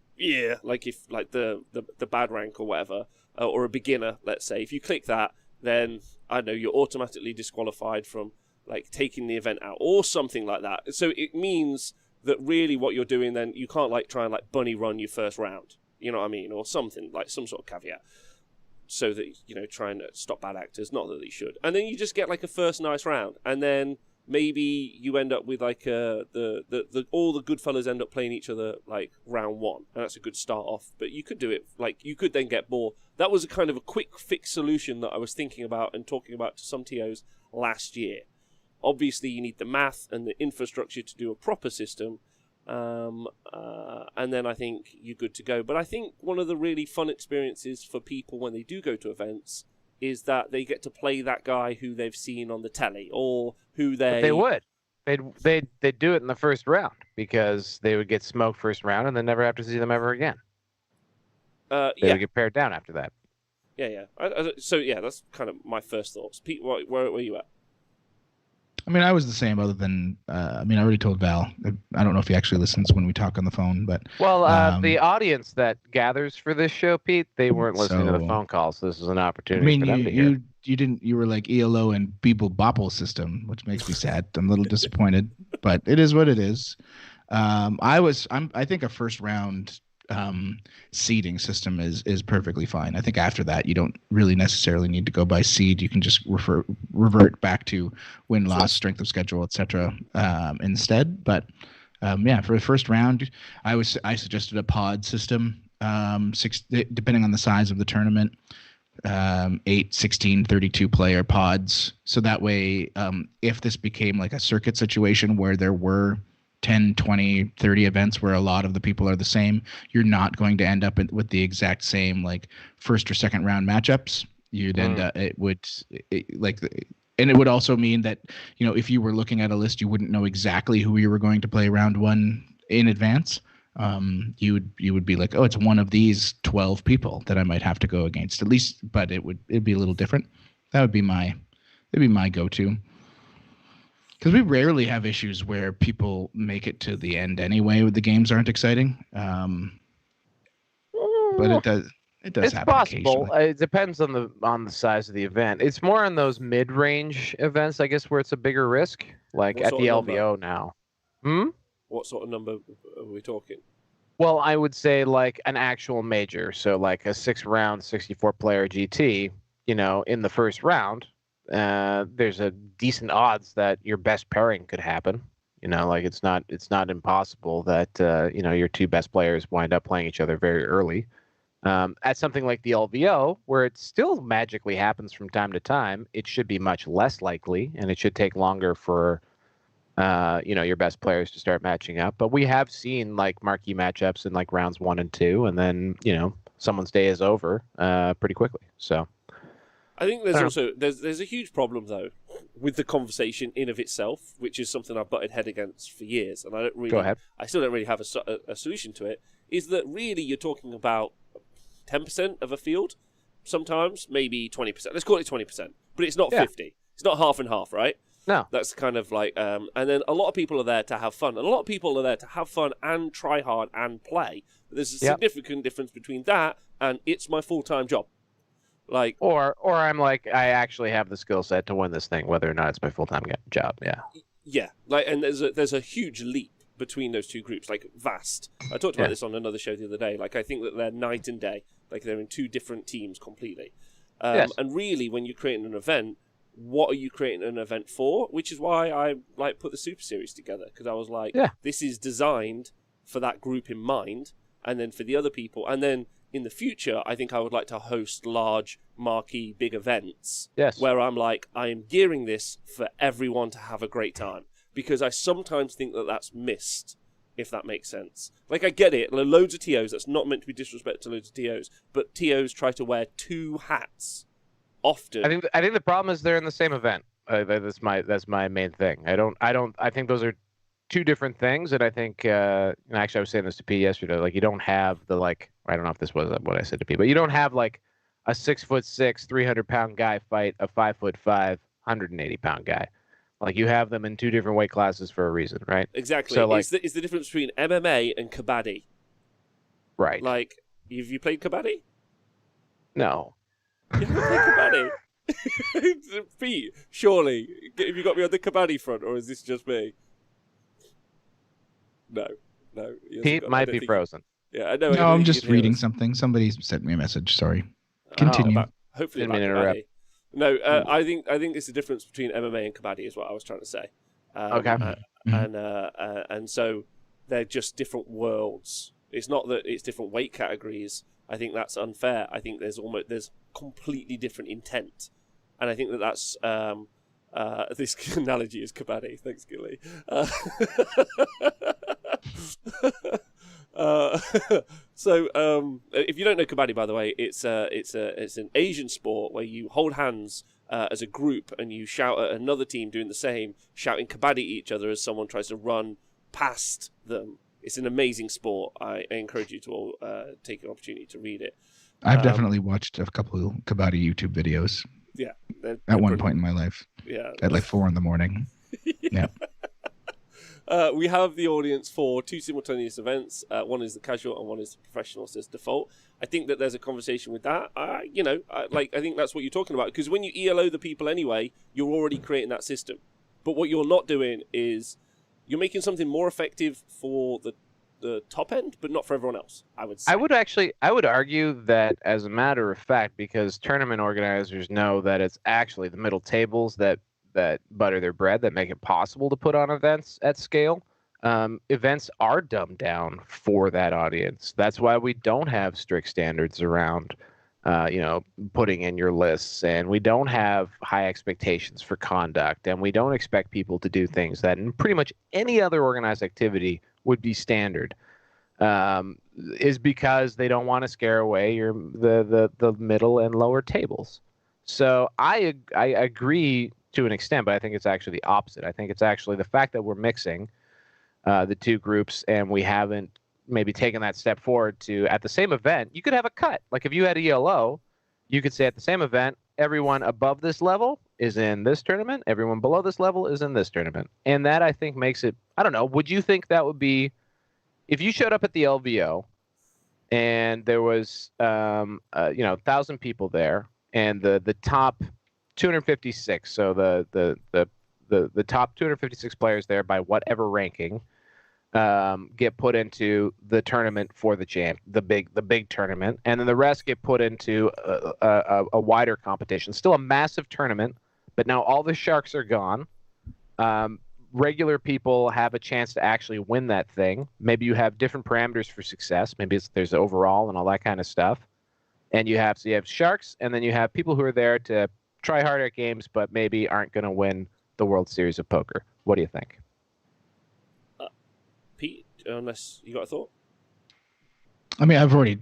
like if like the bad rank or whatever, or a beginner, let's say, if you click that, then I don't know, you're automatically disqualified from like taking the event out or something like that. So it means that really what you're doing, then you can't like try and like bunny run your first round, you know what I mean, or something like some sort of caveat, so that, you know, try and stop bad actors, not that they should. And then you just get like a first nice round, and then maybe you end up with like the all the good fellas end up playing each other like round one, and that's a good start off. But you could do it like you could then get more. That was a kind of a quick fix solution that I was thinking about and talking about to some TOs last year. Obviously, you need the math and the infrastructure to do a proper system, and then I think you're good to go. But I think one of the really fun experiences for people when they do go to events is that they get to play that guy who they've seen on the telly, or who they would. They'd do it in the first round, because they would get smoked first round and then never have to see them ever again. They would get pared down after that. Yeah. So yeah, that's kind of my first thoughts. Pete, where are you at? I mean, I was the same, other than, I already told Val. I don't know if he actually listens when we talk on the phone, but... Well, the audience that gathers for this show, Pete, they weren't listening to the phone calls, so this is an opportunity for them to hear. You were like ELO and Beeble Bopple system, which makes me sad. I'm a little disappointed, but it is what it is. I think a first round seeding system is perfectly fine. I think after that you don't really necessarily need to go by seed. You can just revert back to win loss, strength of schedule, etc. Instead. But for the first round, I suggested a pod system, 6 depending on the size of the tournament, 8, 16, 32 player pods. So that way, if this became like a circuit situation where there were 10, 20, 30 events where a lot of the people are the same, you're not going to end up with the exact same like first or second round matchups. You'd end up, it would also mean that, you know, if you were looking at a list, you wouldn't know exactly who you were going to play round one in advance. You would be like, oh, it's one of these 12 people that I might have to go against, at least, but it'd be a little different. It'd be my go-to. Because we rarely have issues where people make it to the end anyway. The games aren't exciting, but it does. It's happen possible. It depends on the size of the event. It's more on those mid-range events, I guess, where it's a bigger risk, like at the LVO now. What sort of number are we talking? Well, I would say like an actual major, so like a 6-round, 64-player GT. You know, in the first round, there's a decent odds that your best pairing could happen. You know, like it's not impossible that your two best players wind up playing each other very early. At something like the LVO, where it still magically happens from time to time, it should be much less likely, and it should take longer for your best players to start matching up. But we have seen like marquee matchups in like rounds 1 and 2, and then someone's day is over pretty quickly. So. I think there's a huge problem though with the conversation in of itself, which is something I've butted head against for years, and I still don't really have a solution to it. Is that really you're talking about 10% of a field, sometimes maybe 20%. Let's call it 20%, but it's not 50. It's not half and half, right? No, that's kind of like, and then a lot of people are there to have fun, and a lot of people are there to have fun and try hard and play. But there's a significant difference between that and it's my full-time job. Like, or I'm like, I actually have the skill set to win this thing, whether or not it's my full-time job. Yeah. Like, and there's a huge leap between those two groups, like vast. I talked about this on another show the other day. Like, I think that they're night and day. Like, they're in two different teams completely. Yes. And really, when you're creating an event, what are you creating an event for? Which is why I like put the Super Series together, because I was like, this is designed for that group in mind, and then for the other people, and then in the future, I think I would like to host large, marquee, big events. Yes. Where I'm like, I am gearing this for everyone to have a great time, because I sometimes think that that's missed, if that makes sense. Like, I get it, loads of TOs, that's not meant to be disrespect to loads of TOs, but TOs try to wear two hats often. I think the problem is they're in the same event. That's my main thing. I think those are two different things, and I think and actually I was saying this to P yesterday. Like, you don't have the, like, I don't know if this was what I said to P, but you don't have like a 6'6", 300-pound guy fight a 5'5", 180-pound guy. Like, you have them in two different weight classes for a reason, right? Exactly. So, like, it's the difference between MMA and kabaddi. Right. Like, have you played kabaddi? No. You haven't played kabaddi? Pete, surely. Have you got me on the kabaddi front, or is this just me? No. Pete might be frozen. Yeah, I know. No, I'm just reading something. Somebody sent me a message. Sorry. Continue. Hopefully about kabaddi. No, I think it's the difference between MMA and kabaddi is what I was trying to say. Okay. And so they're just different worlds. It's not that it's different weight categories. I think that's unfair. I think there's completely different intent, and I think that's this analogy is kabaddi. Thanks, Gilly. So if you don't know kabaddi, by the way, it's an Asian sport where you hold hands as a group and you shout at another team doing the same, shouting kabaddi at each other as someone tries to run past them. It's an amazing sport. I encourage you to all take an opportunity to read it. I've definitely watched a couple of kabaddi YouTube videos. Yeah, at one point in my life. Yeah, at like 4 a.m. Yeah. We have the audience for two simultaneous events. One is the casual and one is the professional, says default. I think that there's a conversation with that. I think that's what you're talking about, because when you ELO the people anyway, you're already creating that system. But what you're not doing is you're making something more effective for the top end, but not for everyone else, I would say. I would argue that, as a matter of fact, because tournament organizers know that it's actually the middle tables that butter their bread, that make it possible to put on events at scale. Events are dumbed down for that audience. That's why we don't have strict standards around, putting in your lists, and we don't have high expectations for conduct, and we don't expect people to do things that in pretty much any other organized activity would be standard. Is because they don't want to scare away the middle and lower tables. So I agree to an extent, but I think it's actually the opposite. I think it's actually the fact that we're mixing the two groups, and we haven't maybe taken that step forward to, at the same event, you could have a cut. Like, if you had ELO, you could say at the same event, everyone above this level is in this tournament, everyone below this level is in this tournament. And that, I think, makes it, I don't know, would you think that would be, if you showed up at the LVO and there was 1,000 people there, and the top 256, so the top 256 players there by whatever ranking get put into the tournament for the big tournament, and then the rest get put into a wider competition. Still a massive tournament, but now all the sharks are gone. Regular people have a chance to actually win that thing. Maybe you have different parameters for success. Maybe there's overall and all that kind of stuff. And you have sharks, and then you have people who are there to try hard at games, but maybe aren't going to win the World Series of Poker. What do you think? Pete, unless you got a thought? I mean, I've already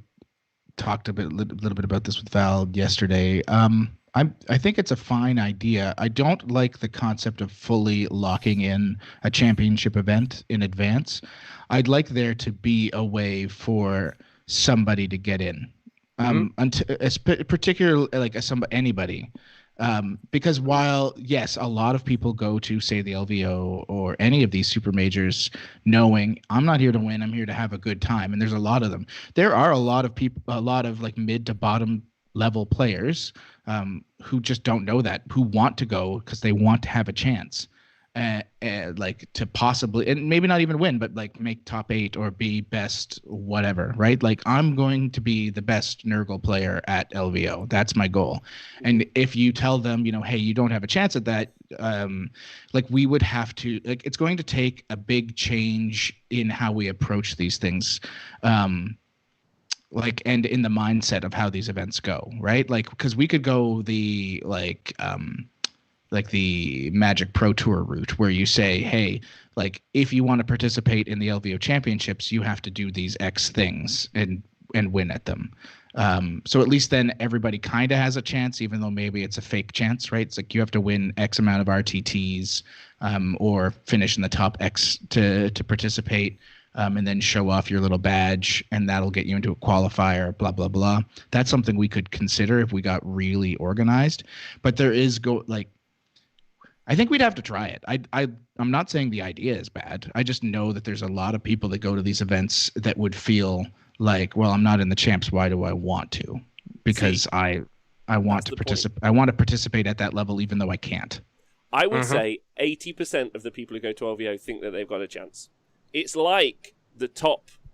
talked little bit about this with Val yesterday. I think it's a fine idea. I don't like the concept of fully locking in a championship event in advance. I'd like there to be a way for somebody to get in. Particularly like anybody, because while yes, a lot of people go to, say, the LVO or any of these super majors knowing I'm not here to win, I'm here to have a good time, and there's a lot of them. There are a lot of people, a lot of like mid to bottom level players who just don't know that, who want to go because they want to have a chance. like to possibly, and maybe not even win, but like make top 8 or be best whatever, right? Like I'm going to be the best Nurgle player at LVO. That's my goal. And if you tell them, hey, you don't have a chance at that, like we would have to, like it's going to take a big change in how we approach these things. Like, and in the mindset of how these events go, right? Like, because we could go the like the Magic Pro Tour route where you say, hey, like if you want to participate in the LVO championships, you have to do these X things and win at them. So at least then everybody kind of has a chance, even though maybe it's a fake chance, right? It's like you have to win X amount of RTTs or finish in the top X to participate. And then show off your little badge, and that'll get you into a qualifier, blah, blah, blah. That's something we could consider if we got really organized. But there is I think we'd have to try it. I'm not saying the idea is bad. I just know that there's a lot of people that go to these events that would feel like, well, I'm not in the champs. Why do I want to? Because I want to participate. I want to participate at that level, even though I can't. I would say 80% of the people who go to LVO think that they've got a chance. It's like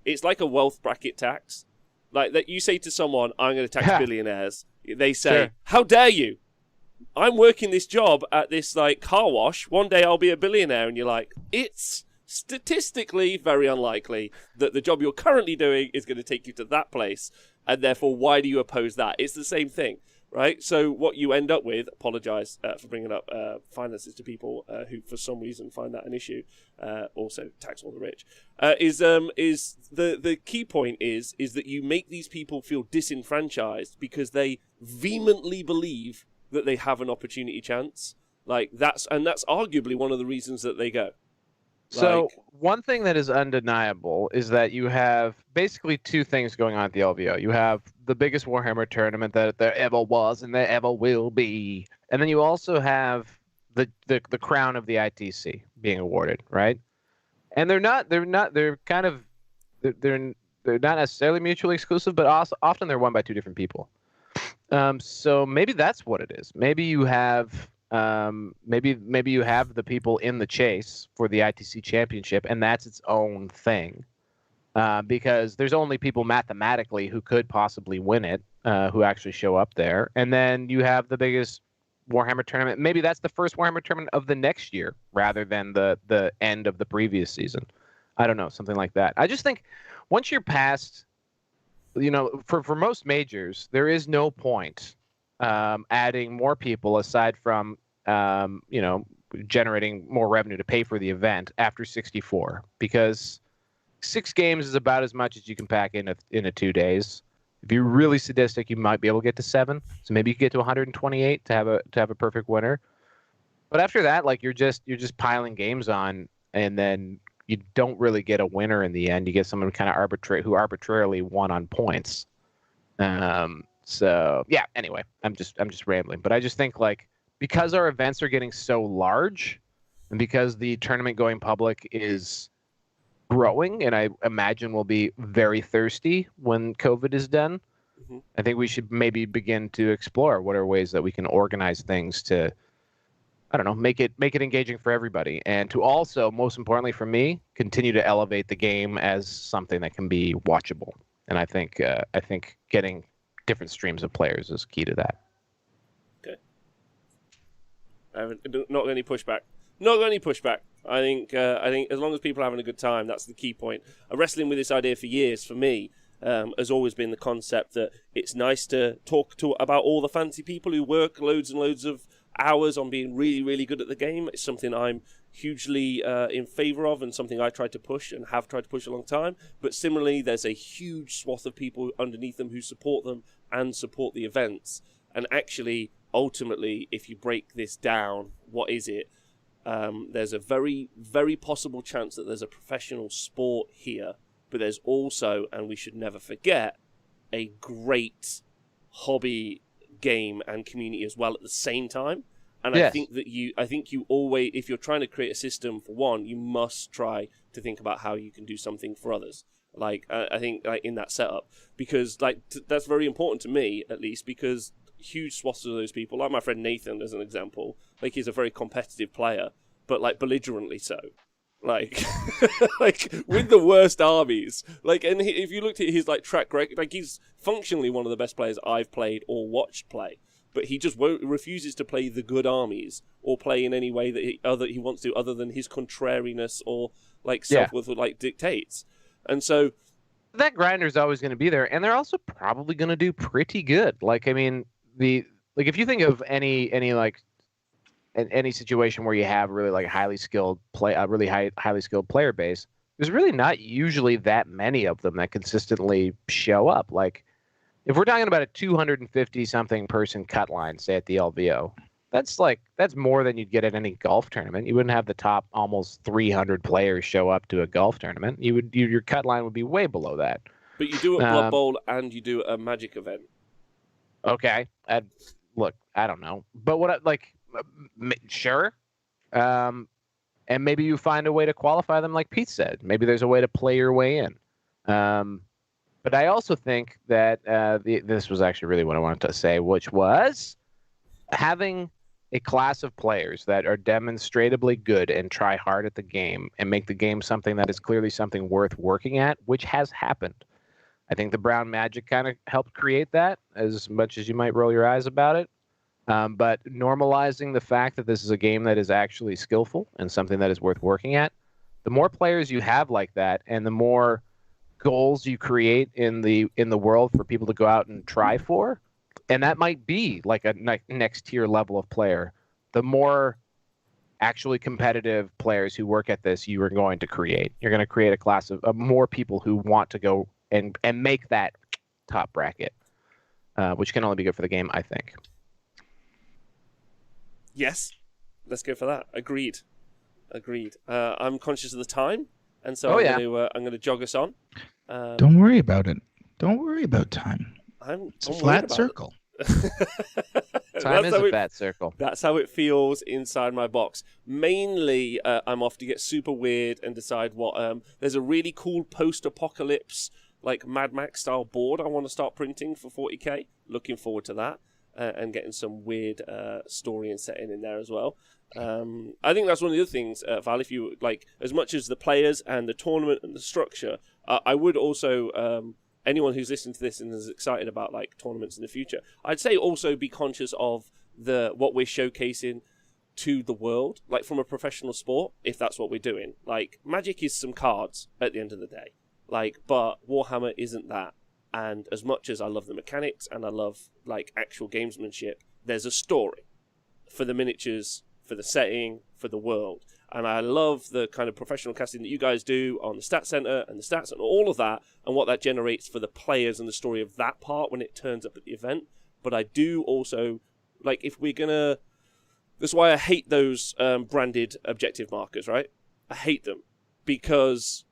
it's like a wealth bracket tax. Like that you say to someone, I'm going to tax billionaires. They say, sure. How dare you? I'm working this job at this like car wash. One day I'll be a billionaire. And you're like, it's statistically very unlikely that the job you're currently doing is going to take you to that place. And therefore, why do you oppose that? It's the same thing. Right, so what you end up with, apologise for bringing up finances to people who, for some reason, find that an issue. Also, tax all the rich. Is the key point is that you make these people feel disenfranchised because they vehemently believe that they have an opportunity chance. Like that's arguably one of the reasons that they go. So one thing that is undeniable is that you have basically two things going on at the LVO. You have the biggest Warhammer tournament that there ever was and there ever will be, and then you also have the crown of the ITC being awarded, right? And they're not not necessarily mutually exclusive, but also often they're won by two different people. So maybe that's what it is. Maybe you have. Maybe you have the people in the chase for the ITC championship, and that's its own thing, because there's only people mathematically who could possibly win it, who actually show up there. And then you have the biggest Warhammer tournament. Maybe that's the first Warhammer tournament of the next year rather than the end of the previous season. I don't know, something like that. I just think once you're past, for most majors, there is no point adding more people aside from generating more revenue to pay for the event after 64, because 6 games is about as much as you can pack in a 2 days. If you're really sadistic, you might be able to get to 7. So maybe you can get to 128 to have a perfect winner. But after that, like you're just piling games on, and then you don't really get a winner in the end. You get someone kind of arbitrarily won on points. So yeah. Anyway, I'm just rambling, but I just think like, because our events are getting so large, and because the tournament going public is growing, and I imagine will be very thirsty when COVID is done, I think we should maybe begin to explore what are ways that we can organize things to, I don't know, make it engaging for everybody, and to also, most importantly for me, continue to elevate the game as something that can be watchable. And I think getting different streams of players is key to that. Not any pushback. Not any pushback. I think as long as people are having a good time, that's the key point. Wrestling with this idea for years, for me, has always been the concept that it's nice to talk about all the fancy people who work loads and loads of hours on being really, really good at the game. It's something I'm hugely in favour of, and something I tried to push and have tried to push a long time. But similarly, there's a huge swath of people underneath them who support them and support the events. And actually, ultimately, if you break this down, what is it? There's a very, very possible chance that there's a professional sport here, but there's also, and we should never forget, a great hobby game and community as well at the same time. And yes. I think you always, if you're trying to create a system for one, you must try to think about how you can do something for others. Like I think like in that setup, because that's very important to me, at least, because huge swaths of those people, like my friend Nathan as an example, like he's a very competitive player, but like belligerently so. Like, like with the worst armies. Like, and if you looked at his like track record, like he's functionally one of the best players I've played or watched play. But he just refuses to play the good armies or play in any way that he wants to, other than his contrariness or like self-worth like dictates. And so that grinder's always going to be there, and they're also probably going to do pretty good. Like, I mean, if you think of any situation where you have really like highly skilled highly skilled player base, there's really not usually that many of them that consistently show up. Like, if we're talking about a 250 something person cut line, say at the LVO, that's more than you'd get at any golf tournament. You wouldn't have the top almost 300 players show up to a golf tournament. Your cut line would be way below that. But you do a Blood Bowl and you do a Magic event. Okay, look, I don't know, but sure, and maybe you find a way to qualify them, like Pete said. Maybe there's a way to play your way in. But I also think that this was actually really what I wanted to say, which was having a class of players that are demonstrably good and try hard at the game and make the game something that is clearly something worth working at, which has happened. I think the Brown Magic kind of helped create that, as much as you might roll your eyes about it. But normalizing the fact that this is a game that is actually skillful and something that is worth working at, the more players you have like that, and the more goals you create in the world for people to go out and try for, and that might be like a next tier level of player, the more actually competitive players who work at this you are going to create. You're going to create a class of more people who want to go and make that top bracket, which can only be good for the game, I think. Yes, let's go for that. Agreed. I'm conscious of the time, and so I'm going to jog us on. Don't worry about it. Don't worry about time. It's a flat circle. Time is a flat circle. That's how it feels inside my box. Mainly, I'm off to get super weird and decide what. There's a really cool post-apocalypse, like Mad Max style board I want to start printing for 40k. Looking forward to that. And getting some weird story and setting in there as well. I think that's one of the other things, Val, if you like, as much as the players and the tournament and the structure, I would also, anyone who's listening to this and is excited about like tournaments in the future, I'd say also be conscious of what we're showcasing to the world, like from a professional sport, if that's what we're doing. Like, Magic is some cards at the end of the day, like, but Warhammer isn't that. And as much as I love the mechanics and I love like actual gamesmanship, there's a story for the miniatures, for the setting, for the world. And I love the kind of professional casting that you guys do on the Stat Center and the stats and all of that, and what that generates for the players and the story of that part when it turns up at the event. But I do also, like, if we're gonna, that's why I hate those branded objective markers, right? I hate them because,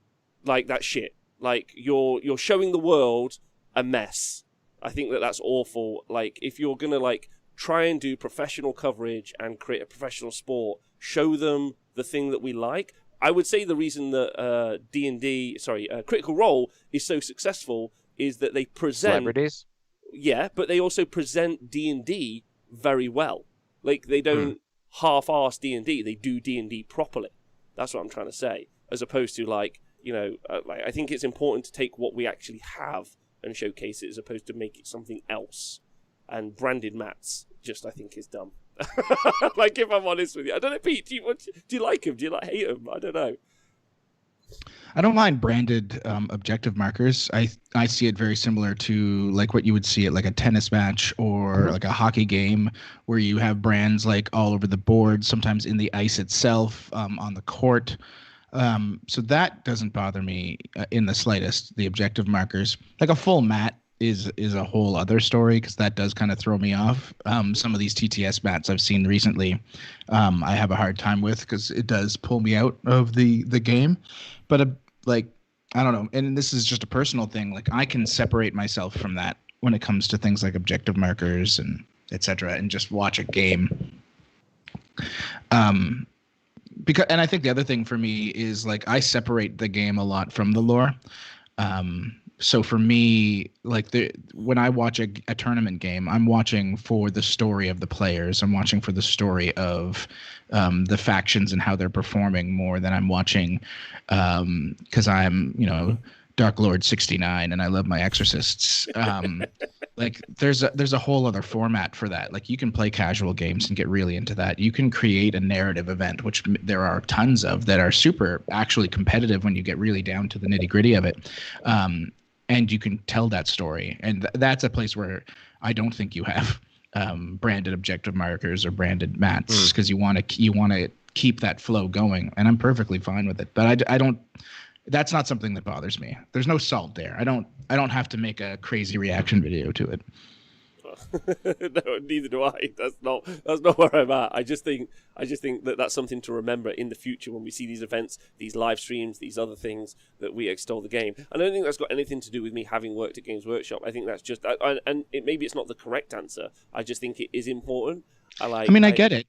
like, that's shit. Like, you're showing the world a mess. I think that's awful. Like, if you're gonna like try and do professional coverage and create a professional sport, show them the thing that we like. I would say the reason that Critical Role is so successful is that they present celebrities. Yeah, but they also present D&D very well. Like, they don't half-arse D&D. They do D&D properly. That's what I'm trying to say. As opposed to like, you know, like, I think it's important to take what we actually have and showcase it as opposed to make it something else. And branded mats just, I think, is dumb. Like, if I'm honest with you. I don't know, Pete, do you like them? Do you hate them? I don't know. I don't mind branded objective markers. I see it very similar to like what you would see at like a tennis match or like a hockey game, where you have brands like all over the board, sometimes in the ice itself, on the court. So that doesn't bother me in the slightest, the objective markers. Like a full mat is a whole other story, because that does kind of throw me off. Some of these TTS mats I've seen recently, I have a hard time with, because it does pull me out of the game. But like, I don't know, and this is just a personal thing. Like, I can separate myself from that when it comes to things like objective markers and etc. and just watch a game. Because, and I think the other thing for me is, like, I separate the game a lot from the lore. So for me, like when I watch a tournament game, I'm watching for the story of the players. I'm watching for the story of the factions and how they're performing more than I'm watching because I'm, Dark Lord 69 and I love my exorcists. Like there's a whole other format for that. Like you can play casual games and get really into that. You can create a narrative event, which there are tons of that are super actually competitive when you get really down to the nitty gritty of it. And you can tell that story. And that's a place where I don't think you have branded objective markers or branded mats because you want to keep that flow going. And I'm perfectly fine with it. But I don't. That's not something that bothers me. There's no salt there. I don't have to make a crazy reaction video to it. No, neither do I. That's not where I'm at. I just think that that's something to remember in the future when we see these events, these live streams, these other things that we extol the game. I don't think that's got anything to do with me having worked at Games Workshop. I think that's just, maybe it's not the correct answer. I just think it is important. I get it.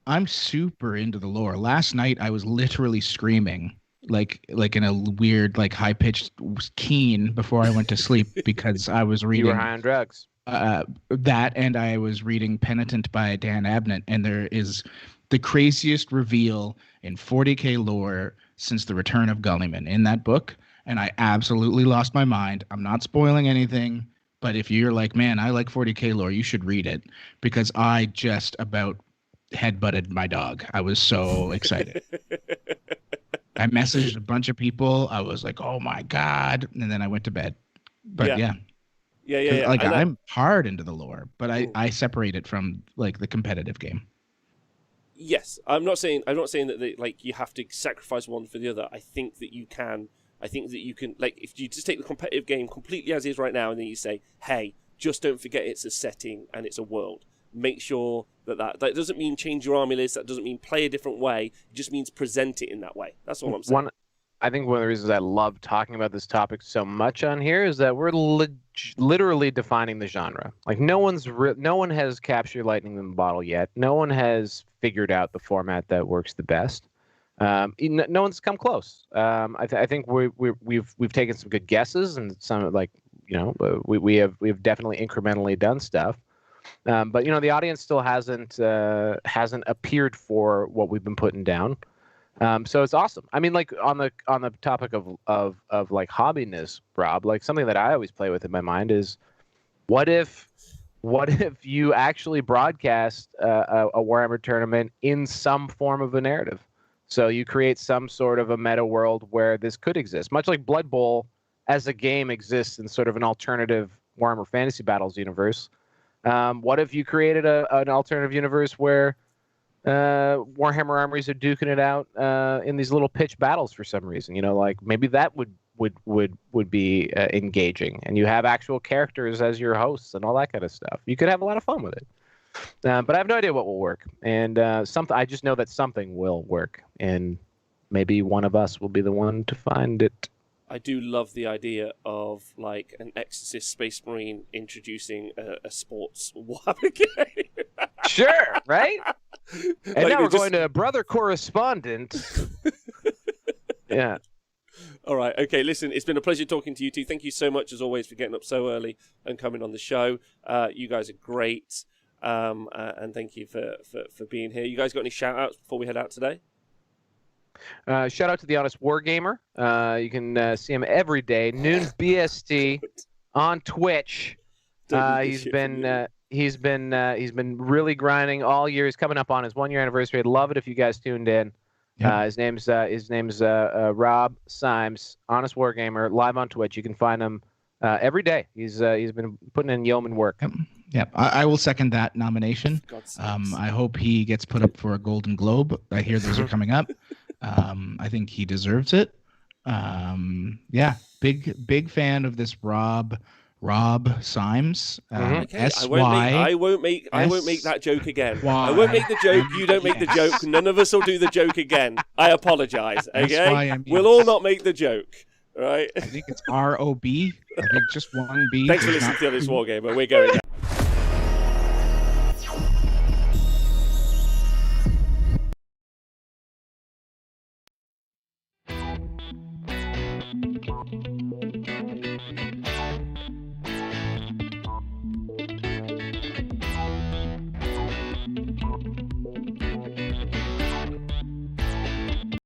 I'm super into the lore. Last night I was literally screaming like in a weird, like high-pitched keen before I went to sleep because I was reading. You were high on drugs. That, and I was reading Penitent by Dan Abnett, and there is the craziest reveal in 40K lore since the return of Gulliman in that book, and I absolutely lost my mind. I'm not spoiling anything, but if you're like, man, I like 40K lore, you should read it, because I just about headbutted my dog. I was so excited. I messaged a bunch of people. I was like, oh my God. And then I went to bed. But yeah. Like I'm hard into the lore, but I separate it from like the competitive game. Yes. I'm not saying that you have to sacrifice one for the other. I think that you can, like if you just take the competitive game completely as is right now and then you say, hey, just don't forget it's a setting and it's a world. Make sure that doesn't mean change your army list. That doesn't mean play a different way. It just means present it in that way. That's all I'm saying. I think one of the reasons I love talking about this topic so much on here is that we're literally defining the genre. Like no one has captured lightning in the bottle yet. No one has figured out the format that works the best. No one's come close. I think we've taken some good guesses and some we have definitely incrementally done stuff. But the audience still hasn't appeared for what we've been putting down. So it's awesome. I mean, like on the topic of like hobbiness, Rob, like something that I always play with in my mind is, what if you actually broadcast a Warhammer tournament in some form of a narrative? So you create some sort of a meta world where this could exist, much like Blood Bowl as a game exists in sort of an alternative Warhammer Fantasy Battles universe. What if you created an alternative universe where Warhammer armies are duking it out in these little pitch battles for some reason? Like maybe that would be engaging, and you have actual characters as your hosts and all that kind of stuff. You could have a lot of fun with it. But I have no idea what will work, and I just know that something will work, and maybe one of us will be the one to find it. I do love the idea of like an Exorcist Space Marine introducing a sports Warhammer game. Sure, right? And like now we're going to Brother Correspondent. Yeah. All right. Okay. Listen, it's been a pleasure talking to you two. Thank you so much, as always, for getting up so early and coming on the show. You guys are great. And thank you for being here. You guys got any shout outs before we head out today? Shout out to the Honest Wargamer. You can see him every day, noon BST on Twitch. He's been really grinding all year. He's coming up on his 1 year anniversary. I'd love it if you guys tuned in. Yeah. His name's Rob Symes, Honest Wargamer, live on Twitch. You can find him every day. He's been putting in yeoman work. Yep. I will second that nomination. I hope he gets put up for a Golden Globe. I hear those are coming up. I think he deserves it. Yeah, big fan of this Rob Symes. Okay, I won't make that joke again. I won't make the joke. You don't make the joke. None of us will do the joke again. I apologize. Okay, we'll all not make the joke. Right? I think it's ROB. I think just one B. Thanks for listening to this Wargamer. We're going now.